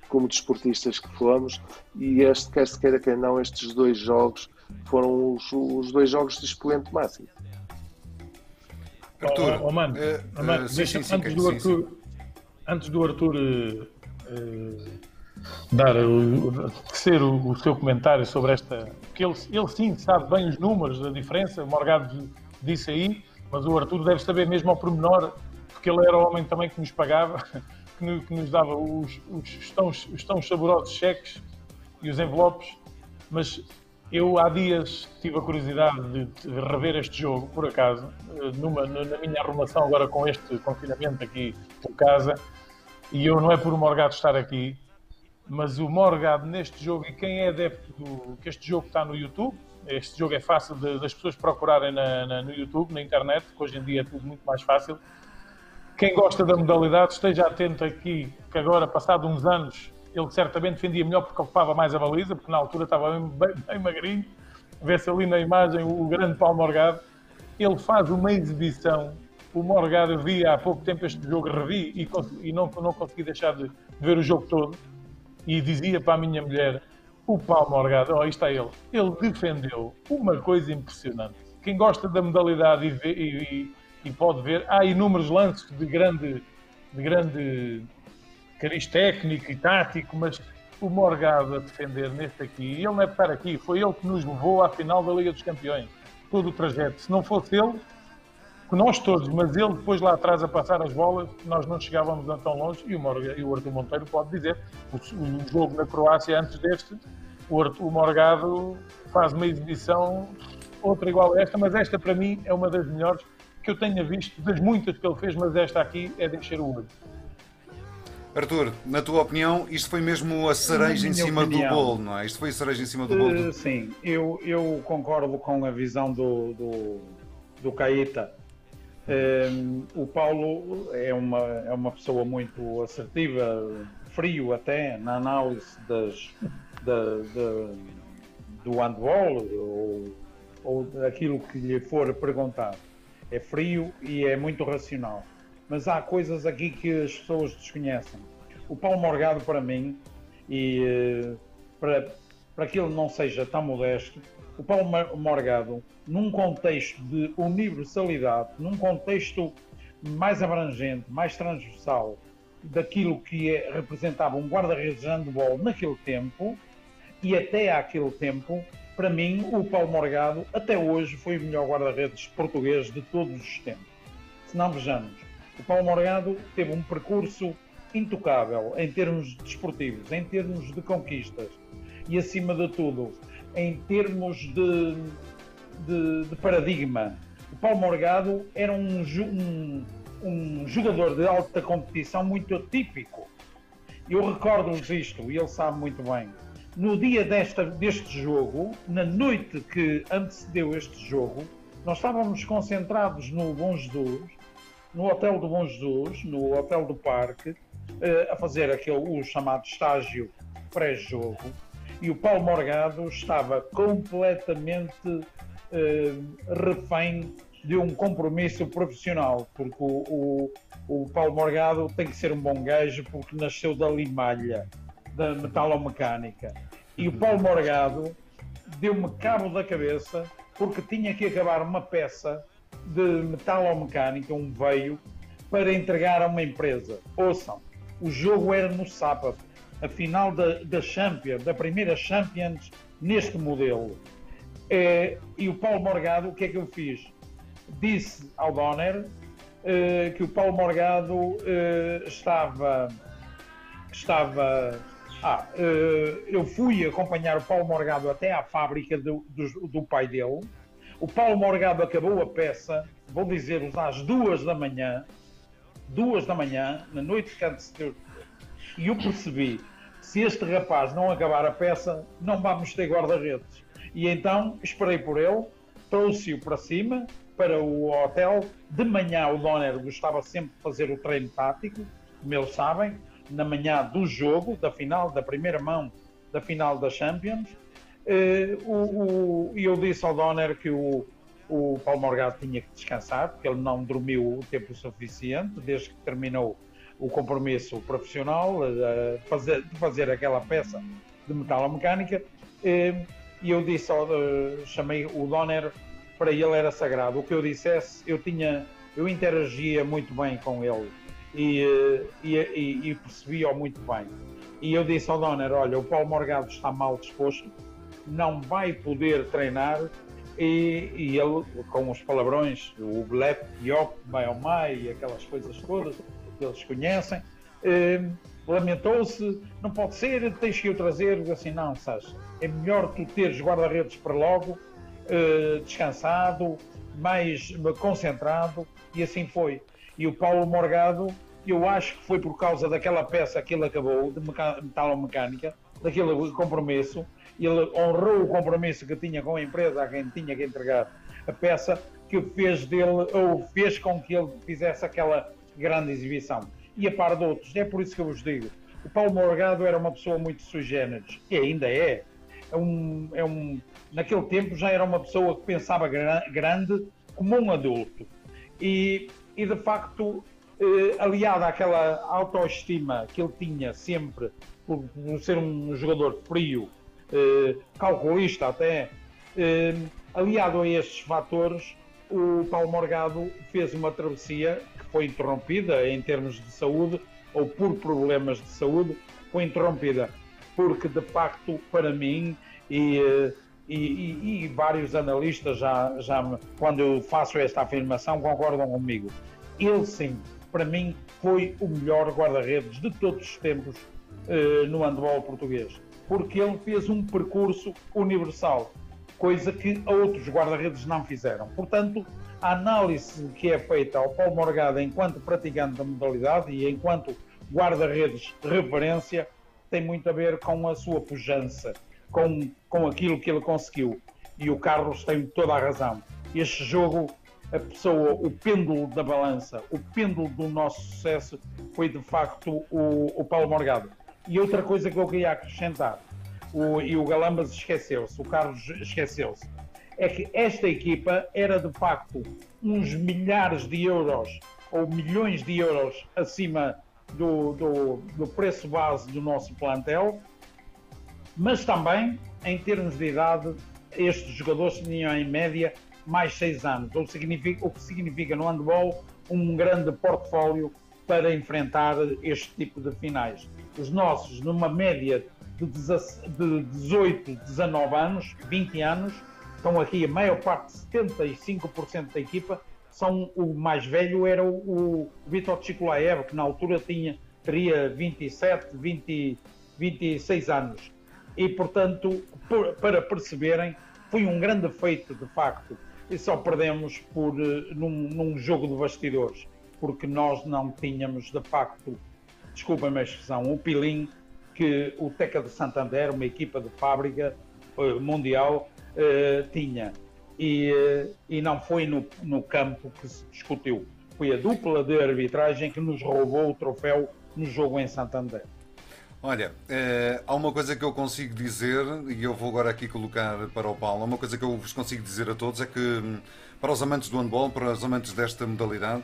como desportistas que fomos, e quer se queira, quer não, estes 2 jogos foram os 2 jogos de expoente máximo. Artur, antes do Artur tecer o seu comentário sobre esta, porque ele sim sabe bem os números, a diferença, o Morgado disse aí, mas o Artur deve saber mesmo ao pormenor, porque ele era o homem também que nos pagava, que nos dava os tão saborosos cheques e os envelopes. Mas eu há dias tive a curiosidade de rever este jogo, por acaso, na minha arrumação agora com este confinamento aqui por casa, e eu não é por o Morgado estar aqui, mas o Morgado neste jogo, e quem é adepto que este jogo está no YouTube, este jogo é fácil das pessoas procurarem no YouTube, na internet, que hoje em dia é tudo muito mais fácil. Quem gosta da modalidade, esteja atento aqui, que agora, passado uns anos, ele certamente defendia melhor porque ocupava mais a baliza, porque na altura estava bem magrinho. Vê-se ali na imagem o grande Paulo Morgado. Ele faz uma exibição. O Morgado, eu vi há pouco tempo este jogo, revi e não consegui deixar de ver o jogo todo. E dizia para a minha mulher, o Paulo Morgado, aí está ele. Ele defendeu uma coisa impressionante. Quem gosta da modalidade e pode ver, há inúmeros lances de grande cariz técnico e tático, mas o Morgado a defender neste aqui, ele não é de estar aqui, foi ele que nos levou à final da Liga dos Campeões, todo o trajeto. Se não fosse ele, nós todos, mas ele depois lá atrás a passar as bolas, nós não chegávamos tão longe, e o Artur Monteiro pode dizer, o jogo na Croácia antes deste, o Morgado faz uma exibição, outra igual a esta, mas esta para mim é uma das melhores que eu tenha visto, das muitas que ele fez, mas esta aqui é de encher o olho. Artur, na tua opinião, isto foi mesmo a cereja em cima do bolo, não é? Isto foi a cereja em cima do bolo? Sim, eu concordo com a visão do Caíta. O Paulo é uma pessoa muito assertiva, frio até, na análise do handball ou daquilo que lhe for perguntado. É frio e é muito racional. Mas há coisas aqui que as pessoas desconhecem. O Paulo Morgado, para mim, e para que ele não seja tão modesto, o Paulo Morgado, num contexto de universalidade, num contexto mais abrangente, mais transversal, daquilo que representava um guarda-redes de handball naquele tempo, e até àquele tempo, para mim, o Paulo Morgado, até hoje, foi o melhor guarda-redes português de todos os tempos. Se não vejamos, o Paulo Morgado teve um percurso intocável em termos desportivos, em termos de conquistas e, acima de tudo, em termos de paradigma. O Paulo Morgado era um jogador de alta competição muito atípico. Eu recordo-vos isto, e ele sabe muito bem. No dia deste jogo, na noite que antecedeu este jogo, nós estávamos concentrados no Bom Jesus, no Hotel do Bom Jesus, no Hotel do Parque, a fazer o chamado estágio pré-jogo, e o Paulo Morgado estava completamente refém de um compromisso profissional, porque o Paulo Morgado tem que ser um bom gajo porque nasceu da limalha, da metalomecânica. E o Paulo Morgado deu-me cabo da cabeça porque tinha que acabar uma peça de metalomecânica, um veio, para entregar a uma empresa. Ouçam, o jogo era no sábado, a final da Champions, da primeira Champions neste modelo. E o Paulo Morgado, o que é que eu fiz? Disse ao Donner que o Paulo Morgado eu fui acompanhar o Paulo Morgado até à fábrica do pai dele. O Paulo Morgado acabou a peça, vou dizer-vos, às 2 da manhã, na noite que antecedeu, e eu percebi, se este rapaz não acabar a peça, não vamos ter guarda-redes. E então esperei por ele, trouxe-o para cima, para o hotel. De manhã o Donner gostava sempre de fazer o treino tático, como eles sabem, na manhã do jogo, da final, da primeira mão da final da Champions. E eu disse ao Donner que o Paulo Morgado tinha que descansar, porque ele não dormiu o tempo suficiente, desde que terminou o compromisso profissional de fazer aquela peça de metalomecânica. E eu disse, chamei o Donner, para ele era sagrado. O que eu dissesse, eu interagia muito bem com ele e percebia-o muito bem. E eu disse ao Donner, olha, o Paulo Morgado está mal disposto, não vai poder treinar, e ele, com os palavrões, o Blep, Iop, Baiomai e aquelas coisas todas que eles conhecem, lamentou-se, não pode ser, tens que o trazer. Assim, não, Sasha, é melhor tu teres guarda-redes para logo, descansado, mais concentrado, e assim foi. E o Paulo Morgado, eu acho que foi por causa daquela peça que ele acabou, de metalomecânica, daquele compromisso, ele honrou o compromisso que tinha com a empresa a quem tinha que entregar a peça, que fez com que ele fizesse aquela grande exibição. E a par de outros, é por isso que eu vos digo, o Paulo Morgado era uma pessoa muito sui generis, e ainda é. Naquele tempo já era uma pessoa que pensava grande como um adulto. E de facto, aliado àquela autoestima que ele tinha sempre, por ser um jogador frio, calculista até, aliado a estes fatores, o Paulo Morgado fez uma travessia que foi interrompida em termos de saúde, ou por problemas de saúde, foi interrompida, porque de facto, para mim, e vários analistas quando eu faço esta afirmação, concordam comigo. Ele sim, para mim, foi o melhor guarda-redes de todos os tempos no handball português, porque ele fez um percurso universal, coisa que outros guarda-redes não fizeram. Portanto, a análise que é feita ao Paulo Morgado enquanto praticante da modalidade e enquanto guarda-redes de referência tem muito a ver com a sua pujança, com aquilo que ele conseguiu. E o Carlos tem toda a razão. Este jogo, o pêndulo da balança, o pêndulo do nosso sucesso foi de facto o Paulo Morgado. E outra coisa que eu queria acrescentar, e o Galambas esqueceu-se, o Carlos esqueceu-se, é que esta equipa era de facto uns milhares de euros ou milhões de euros acima do preço base do nosso plantel, mas também, em termos de idade, estes jogadores tinham em média mais 6 anos, o que significa no handball um grande portfólio para enfrentar este tipo de finais. Os nossos, numa média de 18, 19 anos, 20 anos, estão aqui a maior parte, 75% da equipa, o mais velho era o Vitor Chikulaev, que na altura tinha teria 27, 26 anos. E, portanto, para perceberem, foi um grande feito, de facto, e só perdemos num jogo de bastidores, porque nós não tínhamos, de facto, desculpem-me a expressão, o pilim que o Teca de Santander, uma equipa de fábrica mundial, tinha. E não foi no campo que se discutiu. Foi a dupla de arbitragem que nos roubou o troféu no jogo em Santander. Olha, há uma coisa que eu consigo dizer, e eu vou agora aqui colocar para o Paulo, há uma coisa que eu vos consigo dizer a todos, é que para os amantes do handball, para os amantes desta modalidade,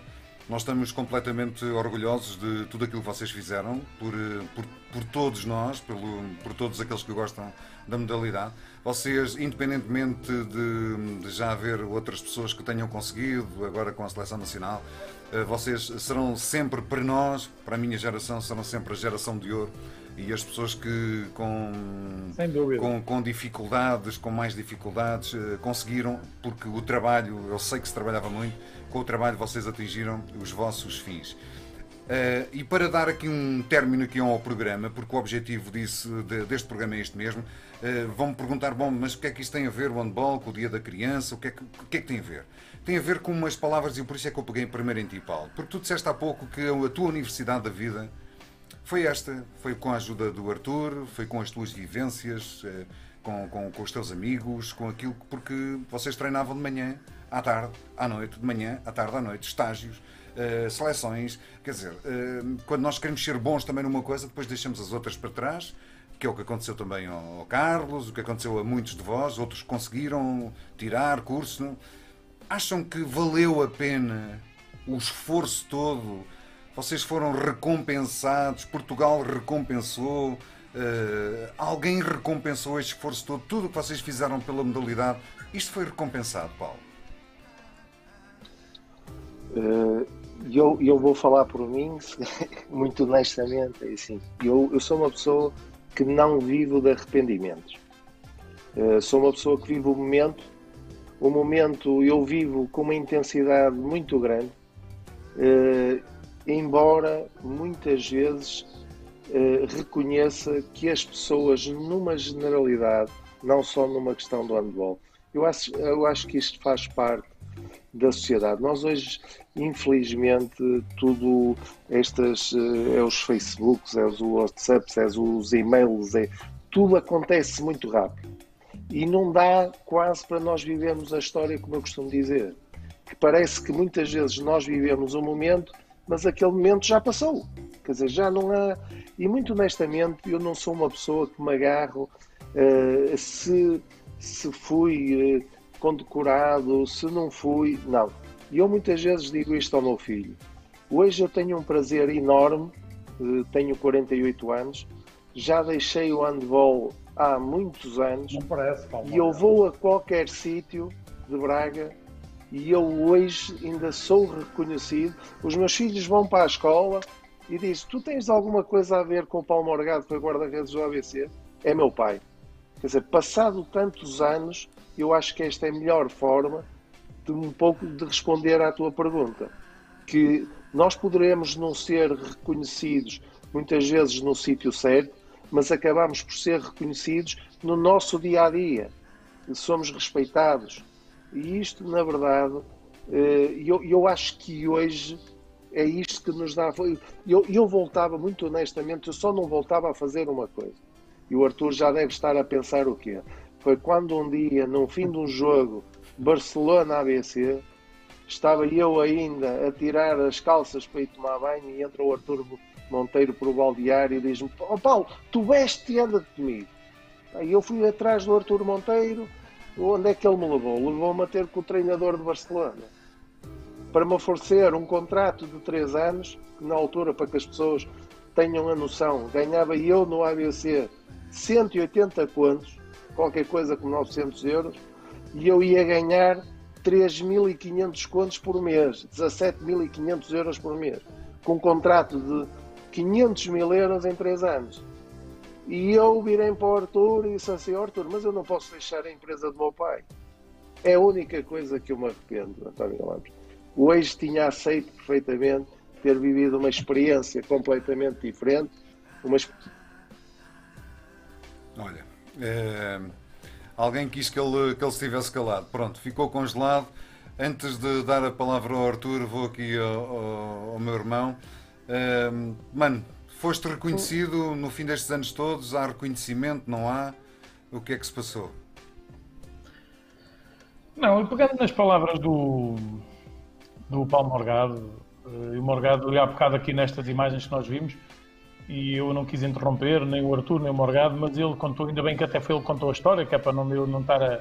nós estamos completamente orgulhosos de tudo aquilo que vocês fizeram, por todos nós, por todos aqueles que gostam da modalidade. Vocês, independentemente de já haver outras pessoas que tenham conseguido, agora com a Seleção Nacional, vocês serão sempre, para nós, para a minha geração, serão sempre a geração de ouro. E as pessoas que com dificuldades, com mais dificuldades, conseguiram, porque o trabalho, eu sei que se trabalhava muito, com o trabalho vocês atingiram os vossos fins. E para dar aqui um término aqui ao programa, porque o objetivo deste programa é este mesmo, vão-me perguntar, bom, mas o que é que isto tem a ver, o handball, com o Dia da Criança, o que é que tem a ver? Tem a ver com umas palavras, e por isso é que eu peguei primeiro em ti, Paulo, porque tu disseste há pouco que a tua universidade da vida foi esta, foi com a ajuda do Arthur, foi com as tuas vivências, com os teus amigos, com aquilo, porque vocês treinavam de manhã, à tarde, à noite, de manhã, à tarde, à noite, estágios, seleções, quer dizer, quando nós queremos ser bons também numa coisa, depois deixamos as outras para trás, que é o que aconteceu também ao Carlos, o que aconteceu a muitos de vós, outros conseguiram tirar curso, não? Acham que valeu a pena o esforço todo? Vocês foram recompensados, Portugal recompensou, alguém recompensou este esforço todo, tudo o que vocês fizeram pela modalidade, isto foi recompensado, Paulo? Eu vou falar por mim, muito honestamente, é assim, eu sou uma pessoa que não vivo de arrependimentos. Sou uma pessoa que vive o momento eu vivo com uma intensidade muito grande, embora muitas vezes reconheça que as pessoas, numa generalidade, não só numa questão do handball, eu acho que isto faz parte da sociedade. Nós hoje, infelizmente, tudo estas, os Facebooks, os WhatsApps, os e-mails, tudo acontece muito rápido. E não dá quase para nós vivermos a história, como eu costumo dizer. Que parece que muitas vezes nós vivemos um momento, mas aquele momento já passou. Quer dizer, já não há... E muito honestamente, eu não sou uma pessoa que me agarro se fui condecorado, se não fui... Não. E eu muitas vezes digo isto ao meu filho. Hoje eu tenho um prazer enorme, tenho 48 anos, já deixei o handball há muitos anos. Não parece, Paulo. E eu vou a qualquer sítio de Braga e eu hoje ainda sou reconhecido. Os meus filhos vão para a escola e dizem: tu tens alguma coisa a ver com o Paulo Morgado, que foi guarda-redes do ABC? É meu pai. Quer dizer, passado tantos anos, eu acho que esta é a melhor forma de responder à tua pergunta. Que nós poderemos não ser reconhecidos muitas vezes no sítio certo, mas acabamos por ser reconhecidos no nosso dia-a-dia. Somos respeitados. E isto, na verdade, eu acho que hoje é isto que nos dá... Eu voltava, muito honestamente, eu só não voltava a fazer uma coisa. E o Arthur já deve estar a pensar o quê? Foi quando um dia, no fim de um jogo, Barcelona-ABC, estava eu ainda a tirar as calças para ir tomar banho e entra o Arthur Monteiro para o baldeário e diz-me: oh, Paulo, tu veste e anda comigo. Aí eu fui atrás do Arthur Monteiro. Onde é que ele me levou? Levou-me a ter com o treinador de Barcelona para me oferecer um contrato de 3 anos, que na altura, para que as pessoas tenham a noção, ganhava eu no ABC 180 contos, qualquer coisa como 900 euros, e eu ia ganhar 3.500 contos por mês, 17.500 euros por mês, com um contrato de 500 mil euros em 3 anos. E eu virei para o Arthur e disse assim: Arthur, mas eu não posso deixar a empresa do meu pai. É a única coisa que eu me arrependo, António Lopes. Hoje tinha aceito perfeitamente ter vivido uma experiência completamente diferente. Olha, alguém quis que ele estivesse calado. Pronto, ficou congelado. Antes de dar a palavra ao Arthur, vou aqui ao meu irmão. Mano, foste reconhecido no fim destes anos todos? Há reconhecimento? Não há? O que é que se passou? Não, eu pegando nas palavras do Paulo Morgado, e o Morgado ali há bocado aqui nestas imagens que nós vimos, e eu não quis interromper, nem o Arthur, nem o Morgado, mas ele contou, ainda bem que até foi ele que contou a história, que é para eu não estar a...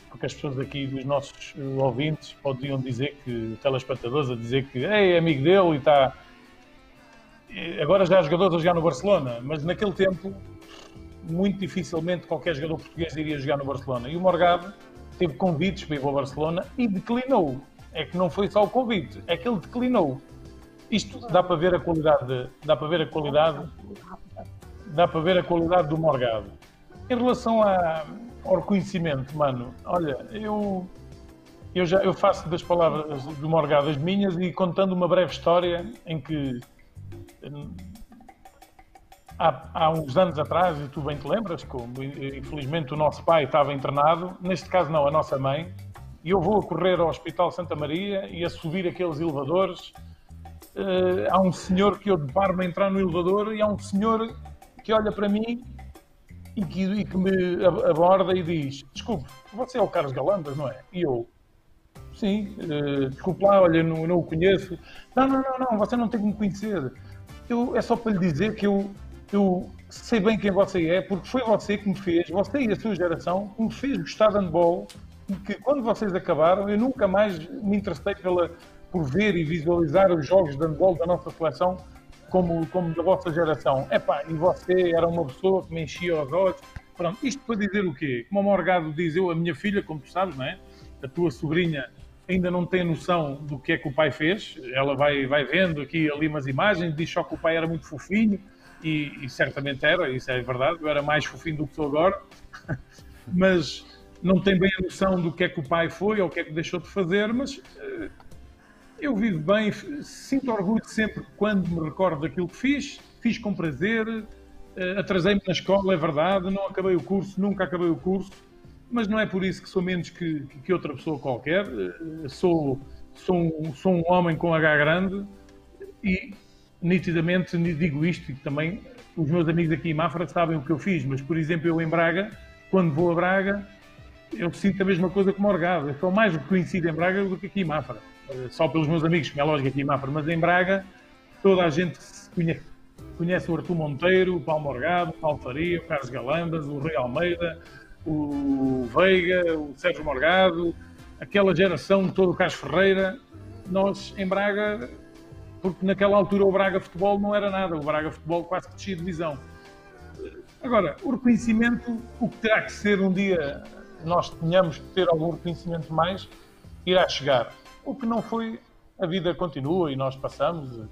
Porque as pessoas aqui, dos nossos ouvintes, podiam dizer que, telespectadores, a dizer que é amigo dele e está... Agora já há jogadores a jogar no Barcelona, mas naquele tempo, muito dificilmente qualquer jogador português iria jogar no Barcelona. E o Morgado teve convites para ir para o Barcelona e declinou. É que não foi só o convite, é que ele declinou. Isto dá para ver a qualidade, dá para ver a qualidade do Morgado. Em relação ao reconhecimento, mano, olha, eu faço das palavras do Morgado as minhas e contando uma breve história em que há uns anos atrás, e tu bem te lembras, como infelizmente o nosso pai estava internado, neste caso não, a nossa mãe, e eu vou a correr ao Hospital Santa Maria e a subir aqueles elevadores. Há um senhor que eu deparo-me a entrar no elevador e há um senhor que olha para mim e que me aborda e diz: desculpe, você é o Carlos Galambas, não é? E eu: sim, desculpe lá, olha, não o conheço. Não, você não tem que me conhecer. É só para lhe dizer que eu sei bem quem você é, porque foi você que me fez, você e a sua geração, que me fez gostar de handball, e que quando vocês acabaram, eu nunca mais me interessei por ver e visualizar os jogos de handball da nossa seleção como da vossa geração. Epá, e você era uma pessoa que me enchia os olhos. Pronto, isto para dizer o quê? Como o Morgado diz, a minha filha, como tu sabes, não é? A tua sobrinha ainda não tem noção do que é que o pai fez. Ela vai vendo aqui ali umas imagens, diz só que o pai era muito fofinho, e certamente era, isso é verdade, eu era mais fofinho do que sou agora, mas não tem bem a noção do que é que o pai foi ou o que é que deixou de fazer, mas eu vivo bem, sinto orgulho sempre quando me recordo daquilo que fiz com prazer, atrasei-me na escola, é verdade, não acabei o curso, nunca acabei o curso, mas não é por isso que sou menos que outra pessoa qualquer. Sou um homem com H grande e nitidamente digo isto, e também os meus amigos aqui em Mafra sabem o que eu fiz, mas por exemplo eu em Braga, quando vou a Braga, eu sinto a mesma coisa que o Morgado. Eu sou mais reconhecido em Braga do que aqui em Mafra, só pelos meus amigos, que é lógico aqui em Mafra, mas em Braga toda a gente conhece o Arthur Monteiro, o Paulo Morgado, o Paulo Faria, o Carlos Galambas, o Rui Almeida, o Veiga, o Sérgio Morgado, aquela geração toda, o Carlos Ferreira. Nós em Braga, porque naquela altura o Braga Futebol não era nada, o Braga Futebol quase que descia de divisão. Agora, o reconhecimento, o que terá que ser um dia, nós tenhamos que ter algum reconhecimento mais, irá chegar. O que não foi, a vida continua e nós passamos.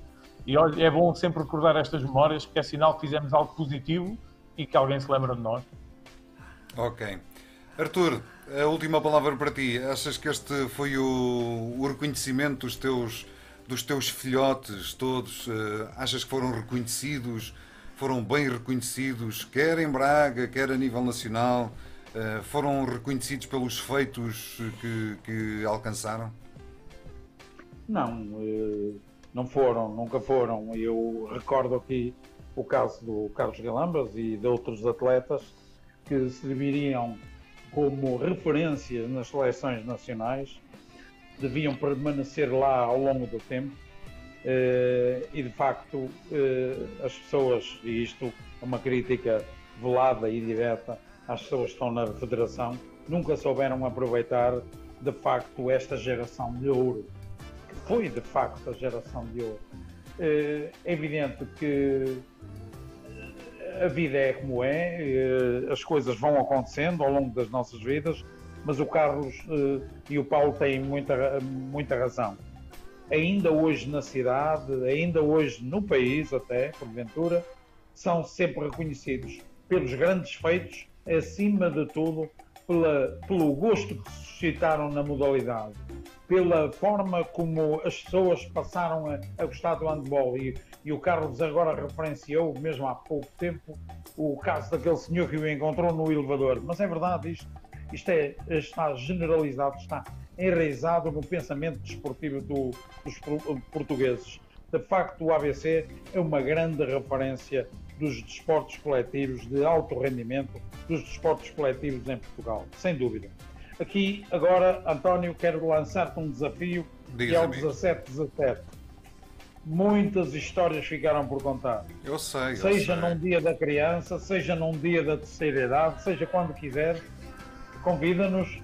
E olha, é bom sempre recordar estas memórias, porque é sinal que fizemos algo positivo e que alguém se lembra de nós. Ok. Arthur, a última palavra para ti. Achas que este foi o reconhecimento dos teus filhotes todos? Achas que foram reconhecidos, foram bem reconhecidos, quer em Braga, quer a nível nacional? Foram reconhecidos pelos feitos que alcançaram? Não foram, nunca foram. Eu recordo aqui o caso do Carlos Galambas e de outros atletas que serviriam como referência nas seleções nacionais, deviam permanecer lá ao longo do tempo, e de facto as pessoas, e isto é uma crítica velada e direta às pessoas que estão na federação, nunca souberam aproveitar de facto esta geração de ouro, que foi de facto a geração de ouro. É evidente que a vida é como é, as coisas vão acontecendo ao longo das nossas vidas, mas o Carlos e o Paulo têm muita razão. Ainda hoje na cidade, ainda hoje no país até, porventura, são sempre reconhecidos pelos grandes feitos, acima de tudo, pelo gosto que suscitaram na modalidade. pela forma como as pessoas passaram a gostar do handball. E o Carlos agora referenciou, mesmo há pouco tempo, o caso daquele senhor que o encontrou no elevador. Mas é verdade, isto está generalizado, está enraizado no pensamento desportivo dos portugueses. De facto, o ABC é uma grande referência dos desportos coletivos de alto rendimento, dos desportos coletivos em Portugal, sem dúvida. Aqui, agora, António, quero lançar-te um desafio, que é o 17-17. Muitas histórias ficaram por contar. Eu sei. Seja num dia da criança, seja num dia da terceira idade, seja quando quiser, convida-nos.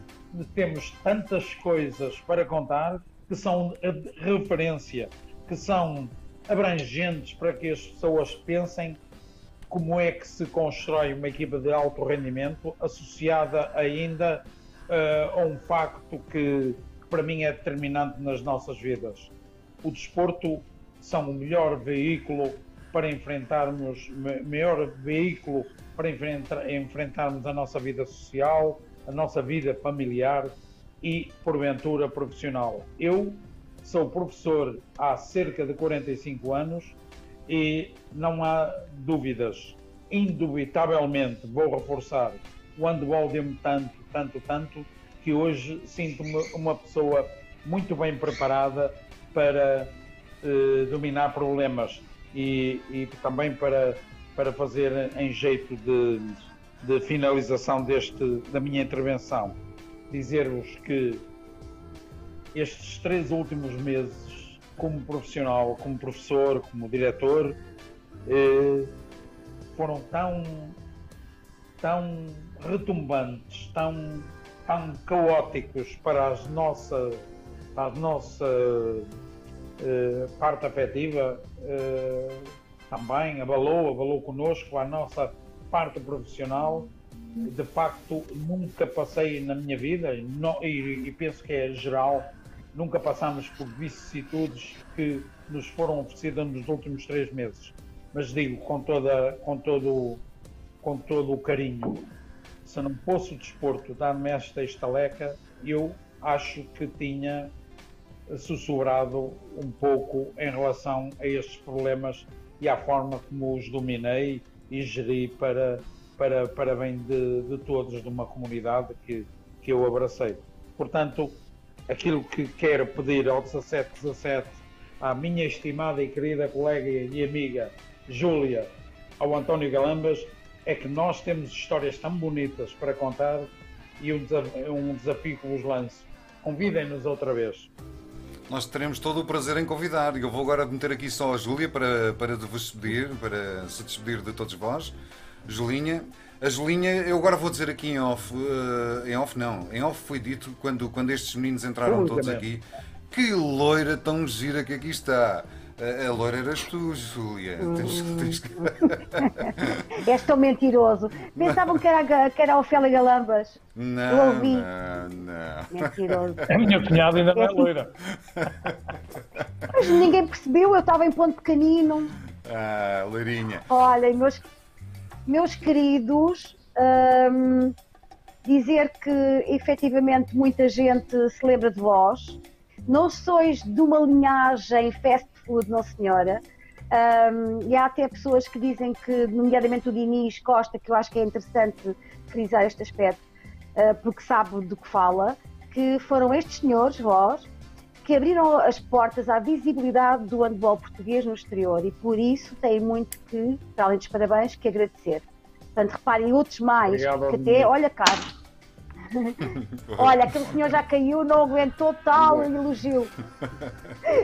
Temos tantas coisas para contar que são referência, que são abrangentes para que as pessoas pensem como é que se constrói uma equipa de alto rendimento, associada ainda a um facto que para mim é determinante nas nossas vidas. O desporto são o melhor veículo para enfrentarmos a nossa vida social, a nossa vida familiar e, porventura, profissional. Eu sou professor há cerca de 45 anos e não há dúvidas, indubitavelmente, vou reforçar, o handball deu-me tanto, que hoje sinto-me uma pessoa muito bem preparada para dominar problemas e também para fazer em jeito de finalização da minha intervenção. Dizer-vos que estes 3 últimos meses, como profissional, como professor, como diretor, foram tão retumbantes, tão caóticos para a nossa parte afetiva, também abalou connosco a nossa parte profissional. De facto, nunca passei na minha vida, e penso que é geral, nunca passamos por vicissitudes que nos foram oferecidas nos últimos 3 meses. Mas digo com todo o carinho, se não fosse o desporto dar-me esta estaleca, eu acho que tinha sussurrado um pouco em relação a estes problemas e à forma como os dominei e geri para bem de todos, de uma comunidade que eu abracei. Portanto, aquilo que quero pedir ao 17-17 à minha estimada e querida colega e amiga Júlia, ao António Galambas, é que nós temos histórias tão bonitas para contar e um desafio que vos lanço. Convidem-nos outra vez. Nós teremos todo o prazer em convidar. Eu vou agora meter aqui só a Júlia para vos despedir, para se despedir de todos vós. Julinha. A Julinha, eu agora vou dizer aqui em off foi dito quando estes meninos entraram todos aqui, que loira tão gira que aqui está. A loira eras tu, Júlia. És tão mentiroso. Pensavam que era a Ofélia Galambas. Não. Mentiroso. A minha cunhada ainda não é loira. Mas ninguém percebeu, eu estava em ponto pequenino. Loirinha. Olhem, meus queridos, dizer que efetivamente muita gente se lembra de vós. Não sois de uma linhagem fast food, não senhora. E há até pessoas que dizem que, nomeadamente o Dinis Costa, que eu acho que é interessante frisar este aspecto, porque sabe do que fala, que foram estes senhores, vós, que abriram as portas à visibilidade do handball português no exterior e por isso têm muito que, para além dos parabéns, que agradecer. Portanto, reparem, outros mais, obrigado, que até, olha, Carlos, olha, aquele senhor já caiu, não aguentou tal elogio.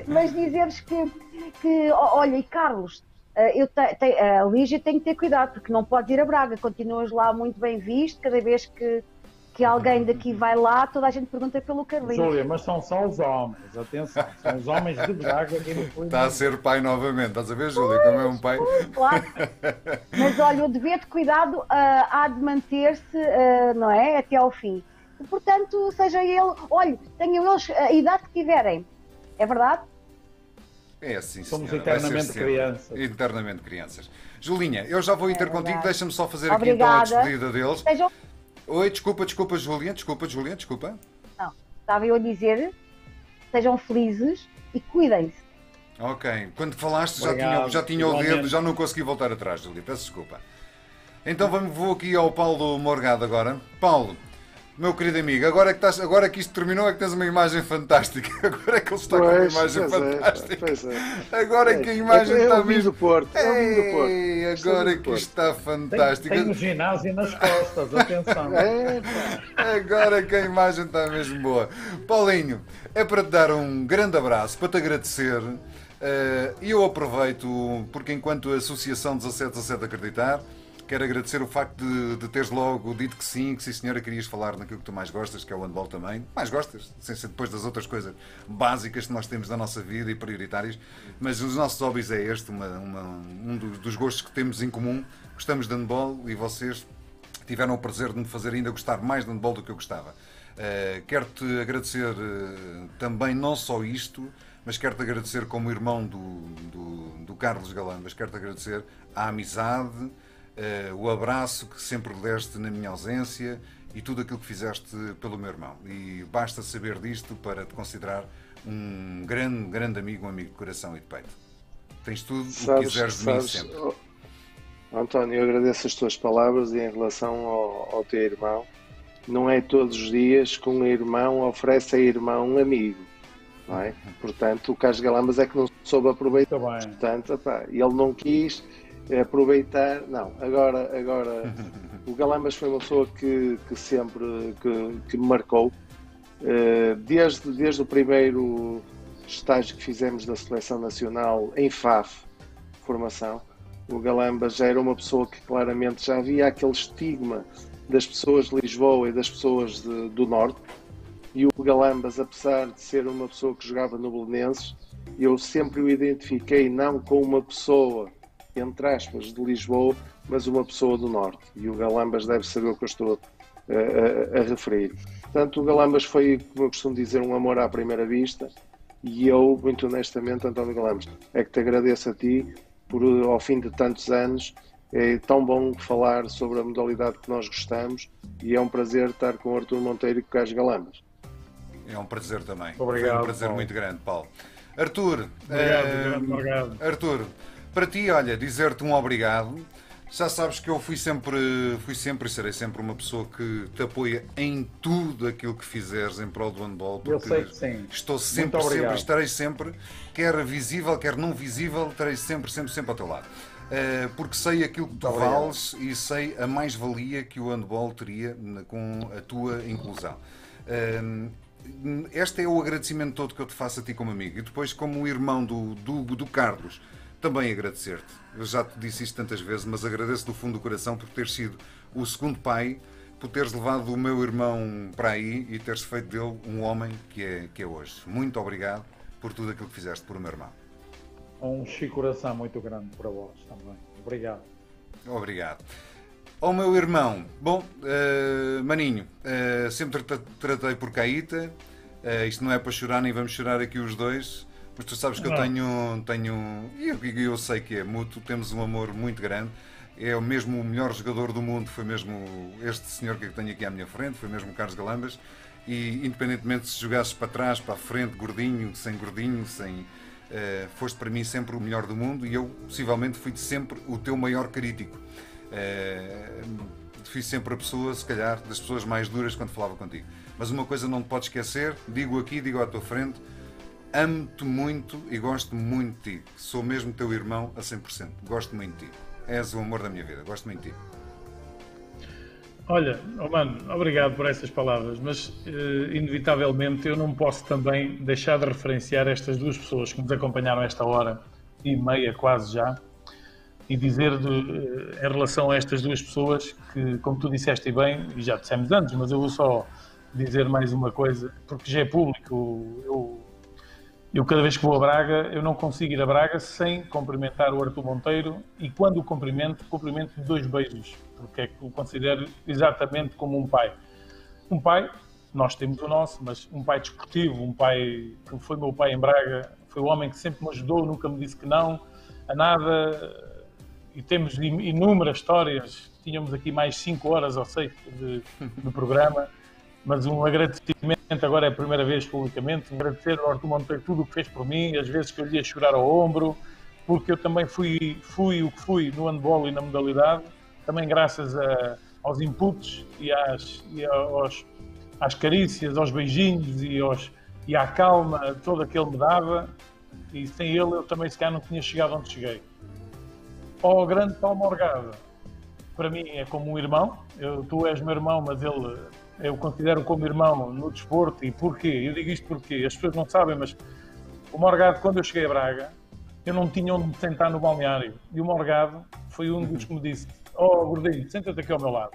Mas dizer-vos que olha, e Carlos, a Lígia tem que ter cuidado, porque não pode ir a Braga, continuas lá muito bem visto, cada vez que alguém daqui vai lá, toda a gente pergunta pelo Carlinhos. Júlia, mas são só os homens, atenção, são os homens de Braga que não. Está a ser pai novamente, estás a ver, Júlia, como é um pai? Claro. Mas olha, o dever de cuidado há de manter-se, não é, até ao fim. E, portanto, seja ele, olha, tenham eles a idade que tiverem, é verdade? É assim, somos senhora. Eternamente crianças. Eternamente crianças. Julinha, eu já vou ir ter contigo, deixa-me só fazer obrigada. Aqui então a despedida deles. Sejam... Oi, desculpa, Julinha. Não, estava eu a dizer sejam felizes e cuidem-se. Ok, quando falaste Obrigado. já tinha o dedo, Igualmente. já não consegui voltar atrás, Júlio, peço desculpa. Então vou aqui ao Paulo Morgado agora. Paulo, meu querido amigo, agora que isto terminou é que tens uma imagem fantástica. Agora é que ele está com uma imagem fantástica. Agora é que a imagem está mesmo... Agora é que isto está fantástico. Tem um ginásio nas costas, atenção. Agora é que a imagem está mesmo boa. Paulinho, é para te dar um grande abraço, para te agradecer. E eu aproveito, porque enquanto Associação 1717 Acreditar, quero agradecer o facto de teres logo dito que sim senhora, querias falar naquilo que tu mais gostas, que é o handball também. Mais gostas, sem ser depois das outras coisas básicas que nós temos na nossa vida e prioritárias. Mas os nossos hobbies é este, um dos gostos que temos em comum. Gostamos de handball e vocês tiveram o prazer de me fazer ainda gostar mais de handball do que eu gostava. Quero-te agradecer também não só isto, mas quero-te agradecer como irmão do Carlos Galambas, quero-te agradecer a amizade, o abraço que sempre deste na minha ausência e tudo aquilo que fizeste pelo meu irmão. E basta saber disto para te considerar um grande amigo, um amigo de coração e de peito. Tens tudo o que quiseres de mim sempre. António, eu agradeço as tuas palavras e em relação ao teu irmão, não é todos os dias que um irmão oferece a irmão um amigo. Não é? Portanto, o Carlos Galambas é que não soube aproveitar. Portanto, ele não quis aproveitar. Não, agora o Galambas foi uma pessoa que sempre que me marcou. Desde o primeiro estágio que fizemos da Seleção Nacional em FAF, formação, o Galambas já era uma pessoa que claramente já havia aquele estigma das pessoas de Lisboa e das pessoas do Norte. E o Galambas, apesar de ser uma pessoa que jogava no Belenenses, eu sempre o identifiquei não com uma pessoa, entre aspas, de Lisboa, mas uma pessoa do Norte. E o Galambas deve saber o que eu estou a referir. Portanto, o Galambas foi, como eu costumo dizer, um amor à primeira vista. E eu, muito honestamente, António Galambas, é que te agradeço a ti por, ao fim de tantos anos, é tão bom falar sobre a modalidade que nós gostamos e é um prazer estar com o Artur Monteiro e com o Carlos Galambas. É um prazer também. Obrigado, foi um prazer Paulo. Muito grande, Paulo. Artur, Obrigado. Artur, para ti, olha, dizer-te um obrigado. Já sabes que eu fui sempre e serei sempre uma pessoa que te apoia em tudo aquilo que fizeres em prol do handball. Porque eu sei que sim. Estou sempre, estarei sempre, quer visível, quer não visível, estarei sempre ao teu lado. Porque sei aquilo que tu vales e sei a mais-valia que o handball teria com a tua inclusão. Este é o agradecimento todo que eu te faço a ti como amigo. E depois, como irmão do Carlos, também agradecer-te. Eu já te disse isto tantas vezes, mas agradeço do fundo do coração por teres sido o segundo pai, por teres levado o meu irmão para aí e teres feito dele um homem que é hoje. Muito obrigado por tudo aquilo que fizeste por o meu irmão. Um coração muito grande para vós também. Obrigado. Obrigado. Ao meu irmão, bom, maninho, sempre tratei por Caíta, isto não é para chorar, nem vamos chorar aqui os dois, mas tu sabes que eu e eu sei que é mútuo, temos um amor muito grande, é mesmo o melhor jogador do mundo, foi mesmo este senhor que eu tenho aqui à minha frente, foi mesmo o Carlos Galambas, e independentemente se jogasses para trás, para a frente, gordinho, sem foste para mim sempre o melhor do mundo e eu possivelmente fui sempre o teu maior crítico. Fui sempre a pessoa, se calhar, das pessoas mais duras quando falava contigo. Mas uma coisa não te podes esquecer, digo aqui, digo à tua frente, amo-te muito e gosto muito de ti. Sou mesmo teu irmão a 100%. Gosto muito de ti. És o amor da minha vida. Gosto muito de ti. Olha, mano, obrigado por essas palavras, mas inevitavelmente eu não posso também deixar de referenciar estas duas pessoas que nos acompanharam esta hora e meia quase já e dizer em relação a estas duas pessoas que, como tu disseste bem, e já dissemos antes, mas eu vou só dizer mais uma coisa, porque já é público, eu cada vez que vou a Braga, eu não consigo ir a Braga sem cumprimentar o Artur Monteiro e quando o cumprimento de 2 beijos, porque é que o considero exatamente como um pai. Um pai, nós temos o nosso, mas um pai desportivo, um pai que foi meu pai em Braga, foi o homem que sempre me ajudou, nunca me disse que não a nada e temos inúmeras histórias, tínhamos aqui mais 5 horas ou 6 de programa mas um agradecimento, agora é a primeira vez publicamente, agradecer ao Artur Monteiro tudo o que fez por mim, as vezes que eu lhe ia chorar ao ombro, porque eu também fui o que fui no handball e na modalidade, também graças aos inputs e às carícias, aos beijinhos e à calma toda que ele me dava, e sem ele eu também se calhar não tinha chegado onde cheguei. Ao grande Paulo Morgado, para mim é como um irmão, tu és meu irmão, mas eu considero como irmão no desporto. E porquê? Eu digo isto porque as pessoas não sabem, mas o Morgado, quando eu cheguei a Braga, eu não tinha onde me sentar no balneário, e o Morgado foi um dos que me disse: "Oh, gordinho, senta-te aqui ao meu lado."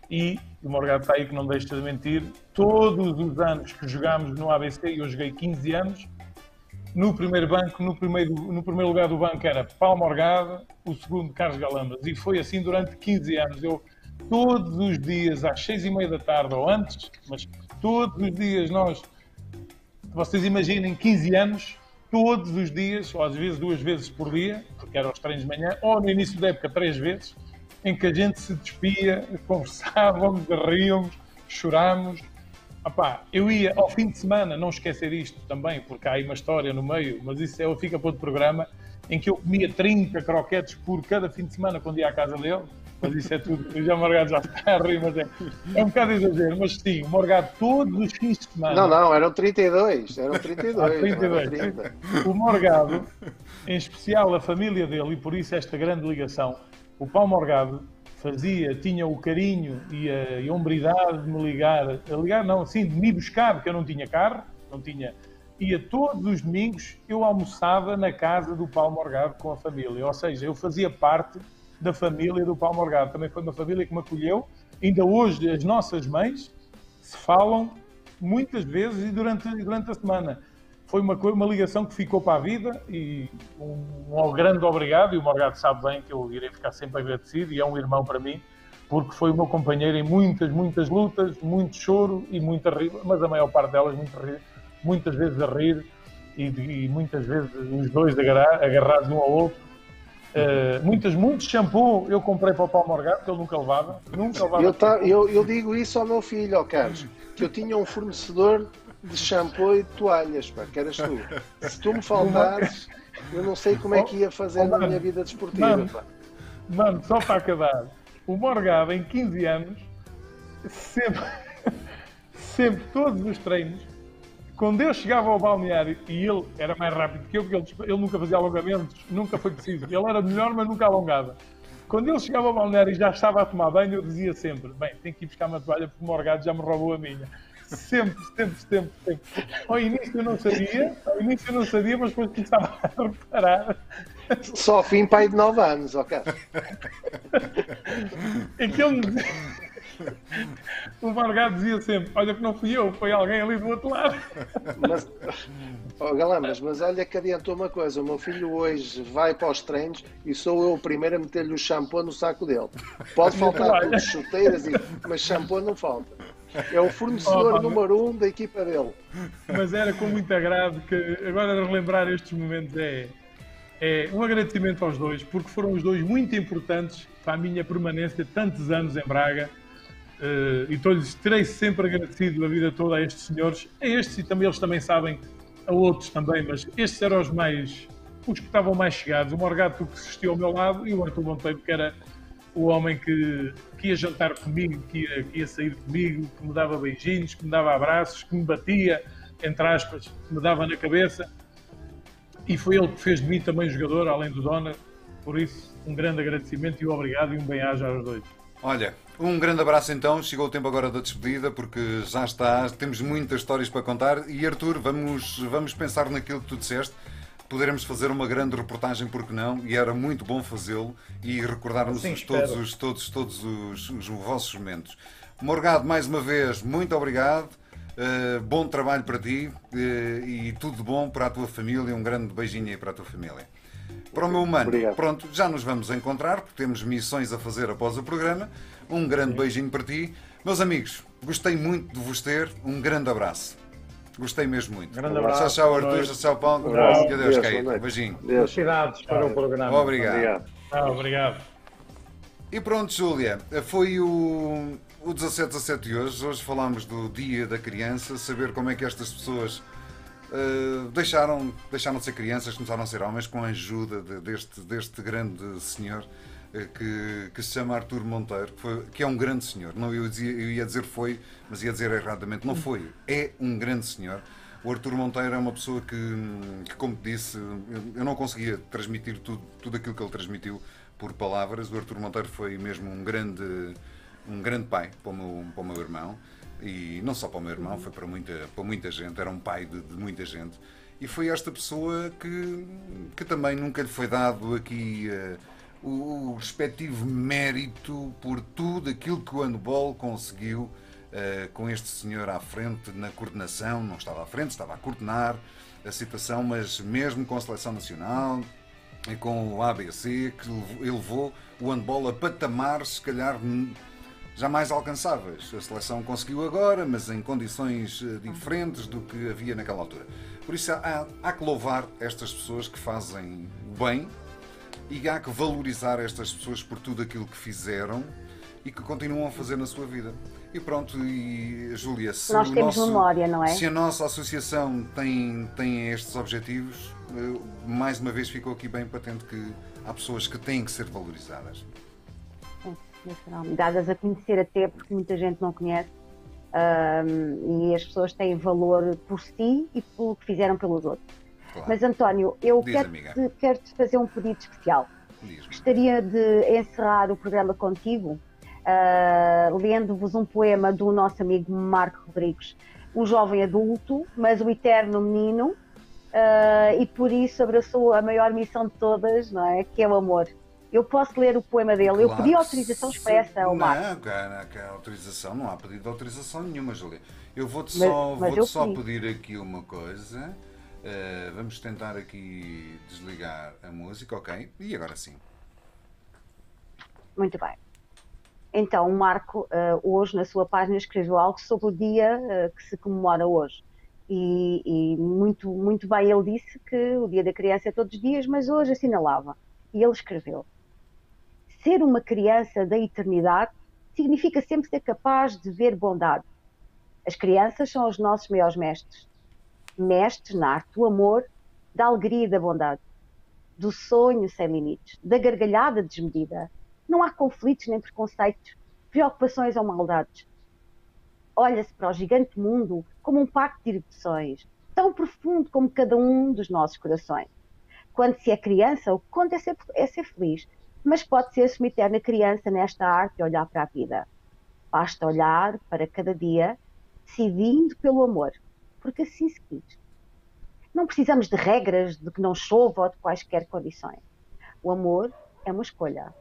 E o Morgado está aí que não deixa de mentir, todos os anos que jogámos no ABC, e eu joguei 15 anos, no primeiro banco, no primeiro lugar do banco era Paulo Morgado, o segundo Carlos Galambas, e foi assim durante 15 anos. Eu, todos os dias, às 6h30 da tarde, ou antes, mas todos os dias vocês imaginem 15 anos, todos os dias, ou às vezes 2 vezes por dia, porque eram os treinos de manhã, ou no início da época 3 vezes, em que a gente se despia, conversávamos, ríamos, chorámos. Eu ia ao fim de semana, não esquecer isto também, porque há aí uma história no meio, mas isso fica para outro programa, em que eu comia 30 croquetes por cada fim de semana quando ia à casa dele. Mas isso é tudo, o Morgado já está a rir, mas é um bocado exagero, mas sim, o Morgado todos os fins de semana... Não, eram 32, 32. O Morgado, em especial a família dele, e por isso esta grande ligação, o Paulo Morgado tinha o carinho e a hombridade de me de me buscar, porque eu não tinha carro, ia todos os domingos, eu almoçava na casa do Paulo Morgado com a família, ou seja, eu fazia parte da família do Paulo Morgado, também foi uma família que me acolheu. Ainda hoje as nossas mães se falam muitas vezes e durante a semana. Foi uma ligação que ficou para a vida, e um grande obrigado, e o Morgado sabe bem que eu irei ficar sempre agradecido, e é um irmão para mim, porque foi o meu companheiro em muitas lutas, muito choro e muita rir, mas a maior parte delas muitas vezes a rir, e muitas vezes os dois agarrados um ao outro. Muito shampoo eu comprei para o Paulo Morgado, que ele nunca levava. Eu digo isso ao meu filho, Carlos, que eu tinha um fornecedor de shampoo e de toalhas, pá, que eras tu. Se tu me faltares, eu não sei como é que ia fazer na minha vida desportiva. Mano, só para acabar, o Morgado em 15 anos, sempre todos os treinos, quando eu chegava ao balneário, e ele era mais rápido que eu, porque ele nunca fazia alongamentos, nunca foi preciso. Ele era melhor, mas nunca alongava. Quando ele chegava ao balneário e já estava a tomar banho, eu dizia sempre: bem, tenho que ir buscar uma toalha porque o Morgado já me roubou a minha. Sempre. Ao início eu não sabia, mas depois começava a reparar. Só ao fim, pai de 9 anos, ok? O Morgado dizia sempre: olha que não fui eu, foi alguém ali do outro lado. Galambas, mas olha que adiantou uma coisa: o meu filho hoje vai para os treinos e sou eu o primeiro a meter-lhe o shampoo no saco dele. Pode faltar tudo, chuteiras, mas shampoo não falta. É o fornecedor número 1 da equipa dele. Mas era com muito agrado que agora relembrar estes momentos é um agradecimento aos dois, porque foram os dois muito importantes para a minha permanência de tantos anos em Braga. E terei sempre agradecido a vida toda a estes senhores, a estes, e também eles também sabem, a outros também, mas estes eram os que estavam mais chegados. O Morgado, que assistiu ao meu lado, e o Artur Monteiro, que era o homem que ia jantar comigo, que ia sair comigo, que me dava beijinhos, que me dava abraços, que me batia, entre aspas, que me dava na cabeça. E foi ele que fez de mim também jogador, além do Dona. Por isso, um grande agradecimento e um obrigado e um bem-aja aos dois. Olha, um grande abraço então. Chegou o tempo agora da despedida, porque já está, temos muitas histórias para contar. E Artur, vamos pensar naquilo que tu disseste. Poderemos fazer uma grande reportagem, porque não? E era muito bom fazê-lo e recordarmos todos os vossos momentos. Morgado, mais uma vez, muito obrigado. Bom trabalho para ti e tudo de bom para a tua família. Um grande beijinho aí para a tua família. Para o meu humano, pronto, já nos vamos encontrar, porque temos missões a fazer após o programa. Um grande beijinho para ti. Meus amigos, gostei muito de vos ter. Um grande abraço. Gostei mesmo muito. Grande abraço. Tchau, Artur. Tchau, Paulo. Que Deus caia. Beijinho. Felicidades para o programa. Obrigado. Obrigado. E pronto, Júlia, foi o 17-17 de hoje. Hoje falámos do Dia da Criança, saber como é que estas pessoas deixaram de ser crianças, começaram a ser homens com a ajuda deste grande senhor que se chama Artur Monteiro, que é um grande senhor. Não, eu ia dizer foi, mas ia dizer erradamente. Não foi, é um grande senhor. O Artur Monteiro é uma pessoa que como disse, eu não conseguia transmitir tudo aquilo que ele transmitiu por palavras. O Artur Monteiro foi mesmo um grande pai para o meu irmão. E não só para o meu irmão, foi para muita gente. Era um pai de muita gente. E foi esta pessoa que também nunca lhe foi dado aqui o respectivo mérito por tudo aquilo que o handball conseguiu com este senhor à frente na coordenação. Não estava à frente, estava a coordenar a situação, mas mesmo com a seleção nacional e com o ABC, que elevou o handball a patamares, se calhar jamais alcançáveis. A seleção conseguiu agora, mas em condições diferentes do que havia naquela altura. Por isso há que louvar estas pessoas que fazem o bem e há que valorizar estas pessoas por tudo aquilo que fizeram e que continuam a fazer na sua vida. E pronto, e Júlia, se nós temos memória, não é? Se a nossa associação tem estes objetivos, mais uma vez ficou aqui bem patente que há pessoas que têm que ser valorizadas. Dadas a conhecer até, porque muita gente não conhece, e as pessoas têm valor por si e pelo que fizeram pelos outros. Claro. Mas António, eu quero-te fazer um pedido especial. Gostaria de encerrar o programa contigo, lendo-vos um poema do nosso amigo Marco Rodrigues, um jovem adulto, mas o eterno menino, e por isso abraçou a maior missão de todas, não é? Que é o amor. Eu posso ler o poema dele. Eu pedi autorização expressa ao Marco. Não, autorização, não há pedido de autorização nenhuma, Júlia. Eu vou-te só pedir aqui uma coisa. Vamos tentar aqui desligar a música, ok? E agora sim. Muito bem. Então, o Marco, hoje, na sua página, escreveu algo sobre o dia que se comemora hoje. E muito, muito bem, ele disse que o Dia da Criança é todos os dias, mas hoje assinalava. E ele escreveu: ser uma criança da eternidade significa sempre ser capaz de ver bondade. As crianças são os nossos maiores mestres. Mestres na arte do amor, da alegria e da bondade. Do sonho sem limites, da gargalhada desmedida. Não há conflitos nem preconceitos, preocupações ou maldades. Olha-se para o gigante mundo como um parque de erudições, tão profundo como cada um dos nossos corações. Quando se é criança, o que conta é ser feliz, mas pode ser-se uma eterna criança nesta arte de olhar para a vida. Basta olhar para cada dia, decidindo pelo amor, porque assim se quis. Não precisamos de regras, de que não chova ou de quaisquer condições. O amor é uma escolha.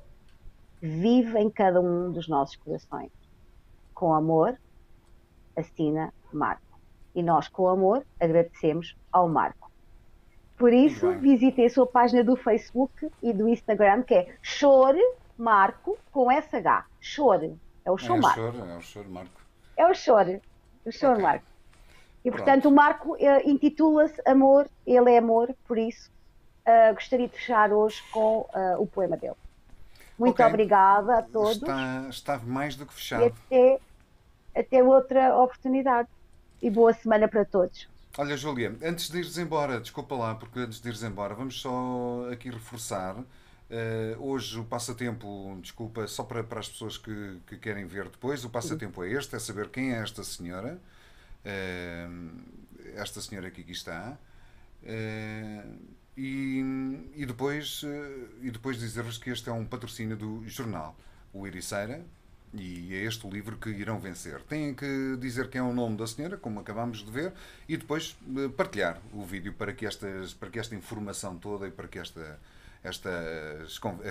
Vive em cada um dos nossos corações. Com amor, assina Marco. E nós, com amor, agradecemos ao Marco. Por isso, visitem a sua página do Facebook e do Instagram, que é Chore Marco, com SH. Chore. É o Chore Marco. É o Chore Marco. É o Chore. O Chore Marco. E, portanto, o Marco intitula-se Amor, ele é amor, por isso gostaria de fechar hoje com o poema dele. Muito obrigada a todos. Está mais do que fechado. E até outra oportunidade. E boa semana para todos. Olha, Júlia, antes de ires embora, desculpa lá, porque antes de ires embora, vamos só aqui reforçar. Hoje o passatempo, desculpa, só para as pessoas que querem ver depois, o passatempo é este, é saber quem é esta senhora aqui que está, e depois dizer-vos que este é um patrocínio do jornal, o Ericeira, e é este o livro que irão vencer. Têm que dizer quem é o nome da senhora, como acabámos de ver, e depois partilhar o vídeo para que esta informação toda e para que a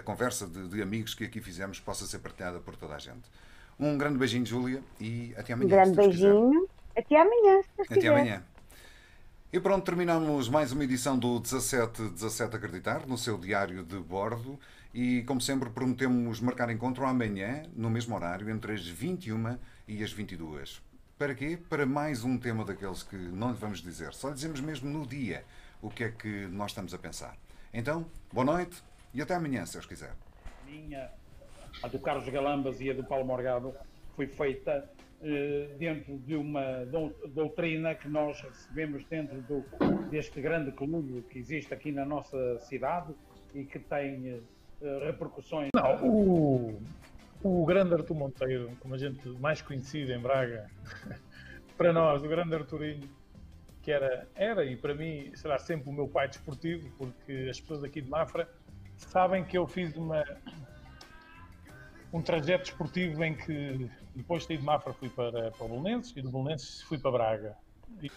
conversa de amigos que aqui fizemos possa ser partilhada por toda a gente. Um grande beijinho, Júlia, e até amanhã. Um grande beijinho. Até amanhã, se Deus quiser. Até amanhã. E pronto, terminamos mais uma edição do 17 Acreditar, no seu diário de bordo. E, como sempre, prometemos marcar encontro amanhã, no mesmo horário, entre as 21 e as 22. Para quê? Para mais um tema daqueles que não lhe vamos dizer. Só lhe dizemos mesmo no dia o que é que nós estamos a pensar. Então, boa noite e até amanhã, se Deus quiser. A do Carlos Galambas e a do Paulo Morgado foi feita dentro de uma doutrina que nós recebemos dentro deste grande clube que existe aqui na nossa cidade e que tem repercussões. Não, o grande Artur Monteiro, como a gente mais conhecido em Braga, para nós, o grande Arturinho, que era e para mim será sempre o meu pai desportivo, porque as pessoas aqui de Mafra sabem que eu fiz um trajeto desportivo em que depois de sair de Mafra fui para o Belenenses e do Belenenses fui para Braga.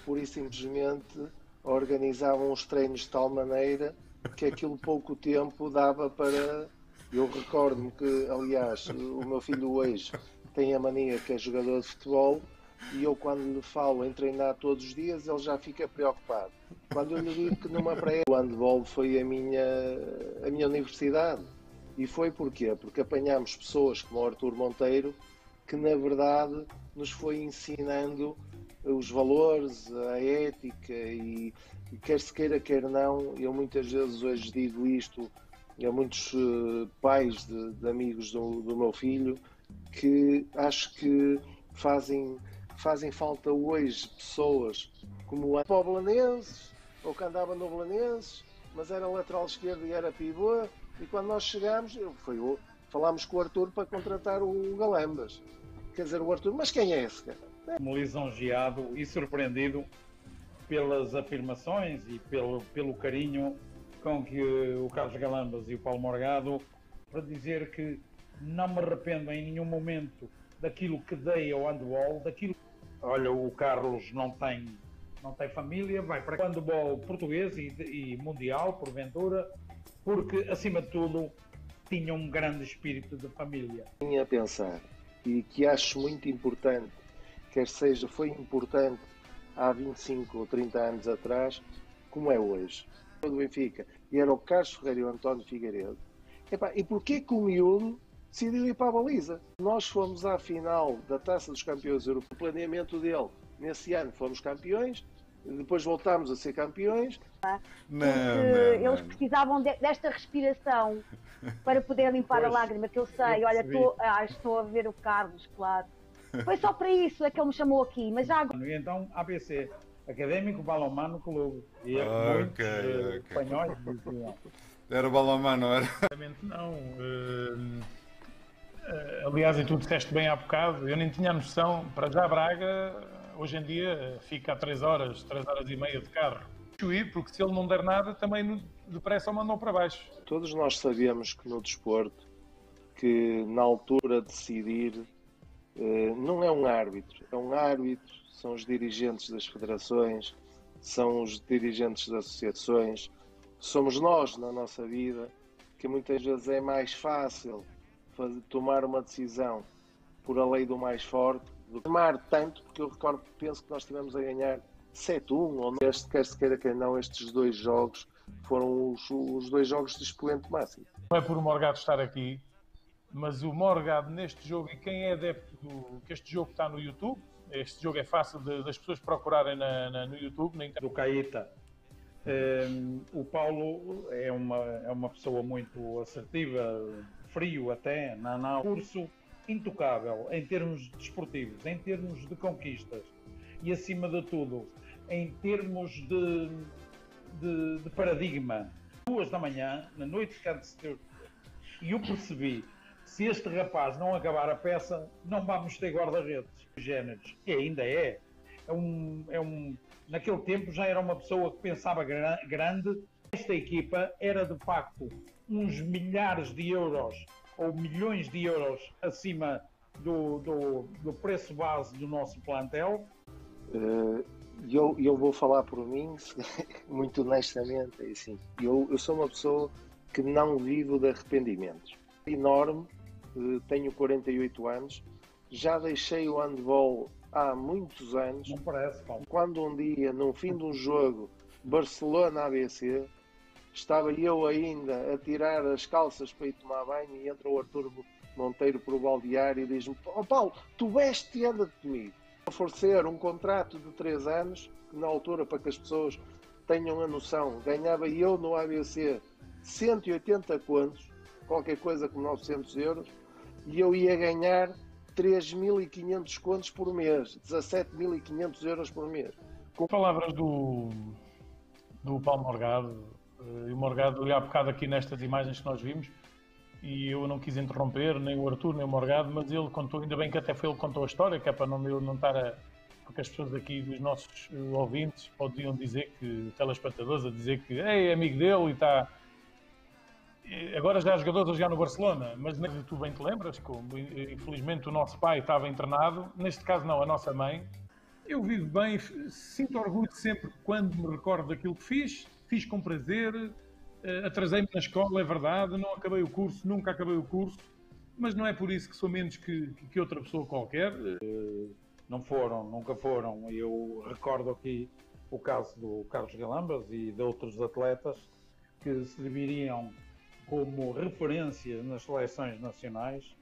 Por isso simplesmente organizavam os treinos de tal maneira que aquilo pouco tempo dava para... Eu recordo-me que, aliás, o meu filho hoje tem a mania que é jogador de futebol e eu quando lhe falo em treinar todos os dias ele já fica preocupado. Quando eu lhe digo que numa pré o handball foi a minha universidade. E foi porquê? Porque apanhámos pessoas como o Artur Monteiro que na verdade nos foi ensinando os valores, a ética e quer se queira, quer não, eu muitas vezes hoje digo isto a muitos pais de amigos do meu filho que acho que fazem falta hoje pessoas como o Belenenses, ou que andava no Belenenses, mas era lateral esquerdo e era pivô, e quando nós chegámos, falámos com o Artur para contratar o Galambas. Quer dizer, o Artur, mas quem é esse cara? Lisonjeado e surpreendido pelas afirmações e pelo carinho com que o Carlos Galambas e o Paulo Morgado, para dizer que não me arrependo em nenhum momento daquilo que dei ao handball, Olha, o Carlos não tem família, vai para o handball português e mundial, porventura, porque, acima de tudo, tinha um grande espírito de família. Tinha a pensar, e que acho muito importante, quer seja, foi importante há 25 ou 30 anos atrás, como é hoje. Do Benfica, e era o Carlos Ferreira e o António Figueiredo. E porquê que o miúdo decidiu ir para a baliza? Nós fomos à final da Taça dos Campeões Europeus. O planeamento dele, nesse ano, fomos campeões, depois voltámos a ser campeões. Eles precisavam desta respiração para poder limpar a lágrima, que eu sei. Olha, estou a ver o Carlos, claro. Foi só para isso é que ele me chamou aqui, mas já agora... E então, ABC, Académico Balonmano Clube. E muitos espanhóis diziam. Era Balonmano, não era? Não. Aliás, e tu disseste bem há bocado, eu nem tinha noção. Para já Braga, hoje em dia, fica a 3 horas e meia de carro. Porque se ele não der nada, também depressa o mandam para baixo. Todos nós sabemos que no desporto, que na altura de decidir, não é um árbitro, são os dirigentes das federações, são os dirigentes das associações, somos nós na nossa vida, que muitas vezes é mais fácil tomar uma decisão por a lei do mais forte, do que tomar tanto, porque eu penso que nós estivemos a ganhar 7-1, ou não, quer se queira, quer não, estes 2 jogos foram os 2 jogos de expoente máximo. Não é por o Morgado estar aqui, mas o Morgado neste jogo, e quem é adepto que este jogo está no YouTube, este jogo é fácil das pessoas procurarem no YouTube. Do Caíta. O Paulo é uma pessoa muito assertiva, frio até, não. Curso intocável em termos desportivos, em termos de conquistas e, acima de tudo, em termos de paradigma. 2 da manhã, na noite de Canto, e eu percebi, se este rapaz não acabar a peça, não vamos ter guarda-redes géneros. E ainda é. Naquele tempo já era uma pessoa que pensava grande. Esta equipa era, de facto, uns milhares de euros ou milhões de euros acima do preço base do nosso plantel. Eu vou falar por mim, muito honestamente, é assim. Eu sou uma pessoa que não vivo de arrependimentos. Enorme, tenho 48 anos, já deixei o handball há muitos anos. Não parece, Paulo. Quando um dia, no fim de um jogo, Barcelona-ABC, estava eu ainda a tirar as calças para ir tomar banho e entra o Artur Monteiro por o baldeário e diz-me: Paulo, tu veste e anda comigo. Oferecer um contrato de 3 anos, que na altura, para que as pessoas tenham a noção, ganhava eu no ABC 180 contos, qualquer coisa como 900 euros, e eu ia ganhar 3.500 contos por mês, 17.500 euros por mês. Com palavras do Paulo Morgado, e o Morgado ali há bocado aqui nestas imagens que nós vimos, e eu não quis interromper, nem o Arthur, nem o Morgado, mas ele contou, ainda bem que até foi ele que contou a história, que é para eu não estar a... Porque as pessoas aqui, dos nossos ouvintes, podiam dizer que, telespectadores, a dizer que é amigo dele e está... Agora já há jogadores a jogar no Barcelona, mas tu bem te lembras, como infelizmente o nosso pai estava internado, neste caso não, a nossa mãe. Eu vivo bem, sinto orgulho sempre quando me recordo daquilo que fiz com prazer, atrasei-me na escola, é verdade, não acabei o curso, nunca acabei o curso, mas não é por isso que sou menos que outra pessoa qualquer. Não foram, nunca foram. Eu recordo aqui o caso do Carlos Galambas e de outros atletas que serviriam como referência nas seleções nacionais.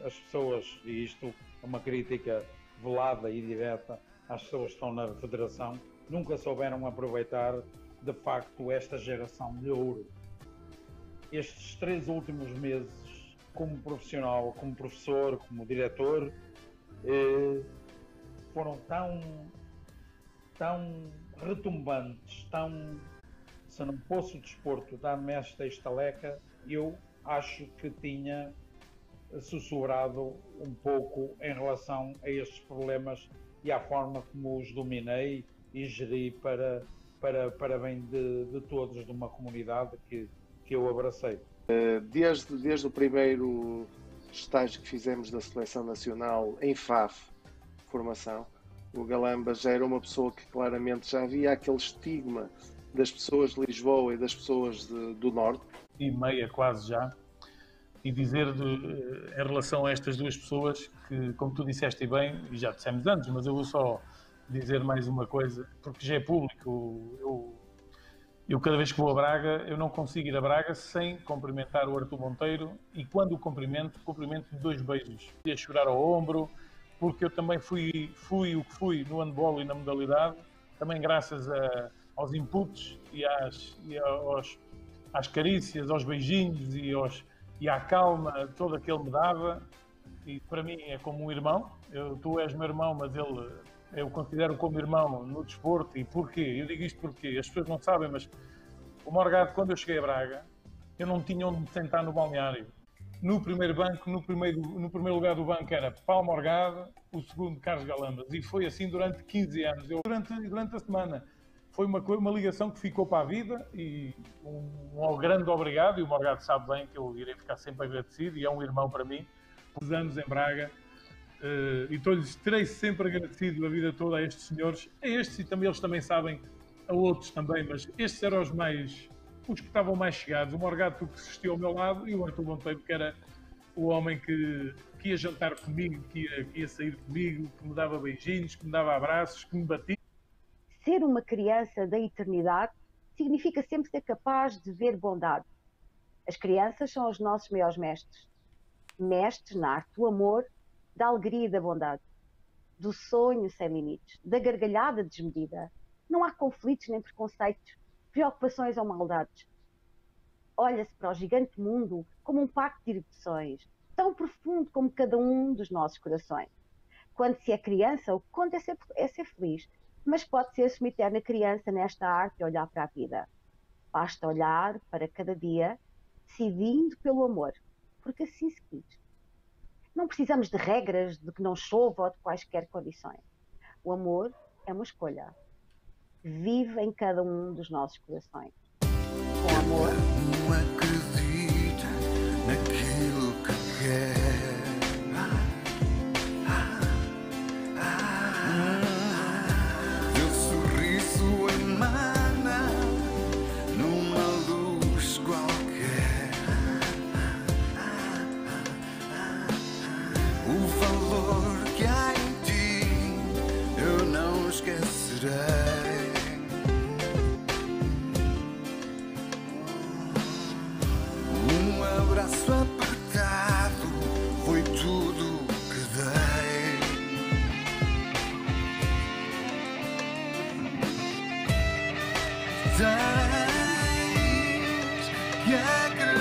As pessoas, e isto é uma crítica velada e direta às pessoas que estão na federação, nunca souberam aproveitar de facto esta geração de ouro. Estes 3 últimos meses, como profissional, como professor, como diretor, foram tão retumbantes, se não fosse o desporto dar-me esta estaleca, eu acho que tinha sussurrado um pouco em relação a estes problemas e à forma como os dominei e geri para bem de todos, de uma comunidade que eu abracei. Desde o primeiro estágio que fizemos da Seleção Nacional em FAF, formação, o Galambas já era uma pessoa que claramente já havia aquele estigma das pessoas de Lisboa e das pessoas do Norte. E meia quase já. E dizer em relação a estas duas pessoas que, como tu disseste bem, e já dissemos antes, mas eu vou só dizer mais uma coisa, porque já é público. Eu cada vez que vou a Braga, eu não consigo ir a Braga sem cumprimentar o Arthur Monteiro, e quando o cumprimento de 2 beijos. Ia chorar ao ombro, porque eu também fui o que fui no handball e na modalidade, também graças aos inputs e às carícias, aos beijinhos e à calma toda que ele me dava, e para mim é como um irmão. Tu és meu irmão, mas eu considero como irmão no desporto. E porquê? Eu digo isto porque as pessoas não sabem, mas o Morgado, quando eu cheguei a Braga, eu não tinha onde me sentar no balneário. No primeiro banco, no primeiro lugar do banco era Paulo Morgado, o segundo Carlos Galambas, e foi assim durante 15 anos. Durante a semana foi uma ligação que ficou para a vida, e um grande obrigado, e o Morgado sabe bem que eu irei ficar sempre agradecido, e é um irmão para mim, por anos em Braga, e terei sempre agradecido a vida toda a estes senhores, a estes, e também eles também sabem, a outros também, mas estes eram os que estavam mais chegados. O Morgado que assistiu ao meu lado, e o Arthur Monteiro, que era o homem que ia jantar comigo, que ia sair comigo, que me dava beijinhos, que me dava abraços, que me batia. Ser uma criança da eternidade significa sempre ser capaz de ver bondade. As crianças são os nossos maiores mestres. Mestres na arte do amor, da alegria e da bondade, do sonho sem limites, da gargalhada desmedida. Não há conflitos nem preconceitos, preocupações ou maldades. Olha-se para o gigante mundo como um pacto de erudições, tão profundo como cada um dos nossos corações. Quando se é criança, o que conta é ser feliz, mas pode ser-se uma eterna criança nesta arte de olhar para a vida. Basta olhar para cada dia, decidindo pelo amor, porque assim se quis. Não precisamos de regras, de que não chova ou de quaisquer condições. O amor é uma escolha. Vive em cada um dos nossos corações. Com amor. Não acredita naquilo que quer. Teu sorriso emana numa luz qualquer. O valor que há em ti eu não esquecerei. Um abraço apertado foi tudo que dei. Tens que acreditar.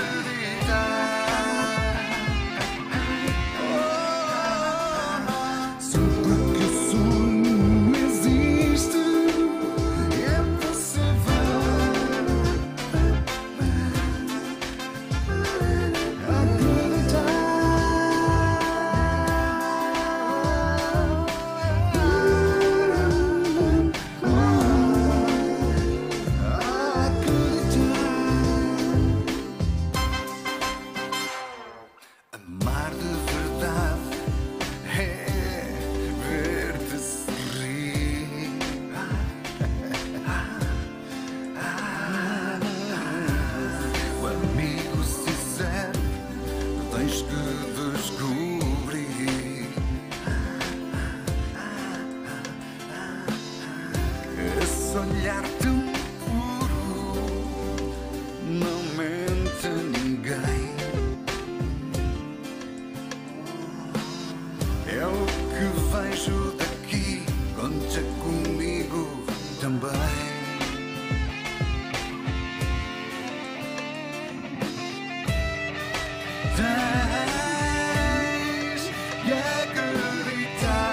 tens que acreditar.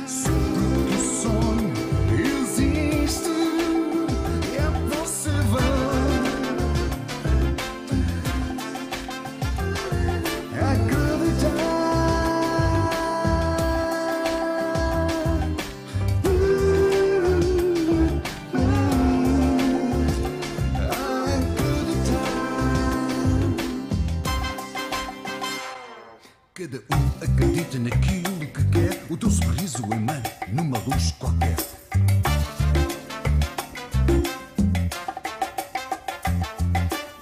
Sempre que o sonho existe, é possível cada um acredita naquilo que quer. O teu sorriso emana numa luz qualquer.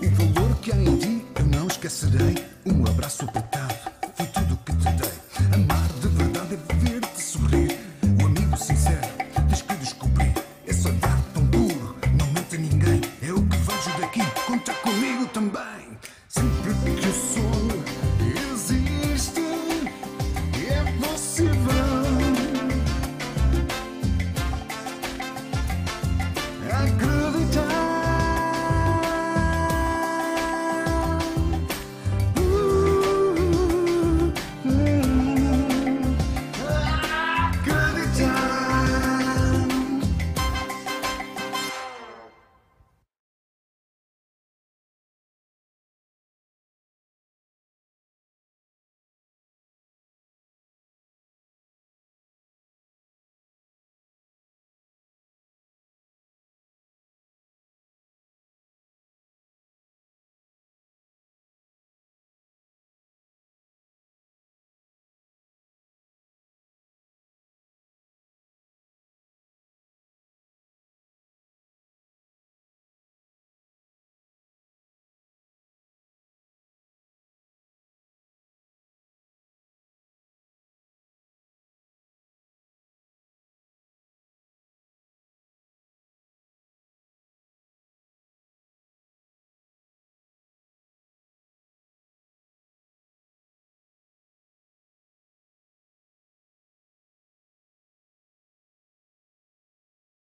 O valor que há em ti eu não esquecerei. Um abraço apertado foi tudo que te dei. Amar de verdade é ver-te sorrir. O amigo sincero tens que descobrir. Esse olhar tão puro não mente a ninguém. É o que vejo daqui, conta comigo também. Sempre que o sonho existe, é possível acreditar.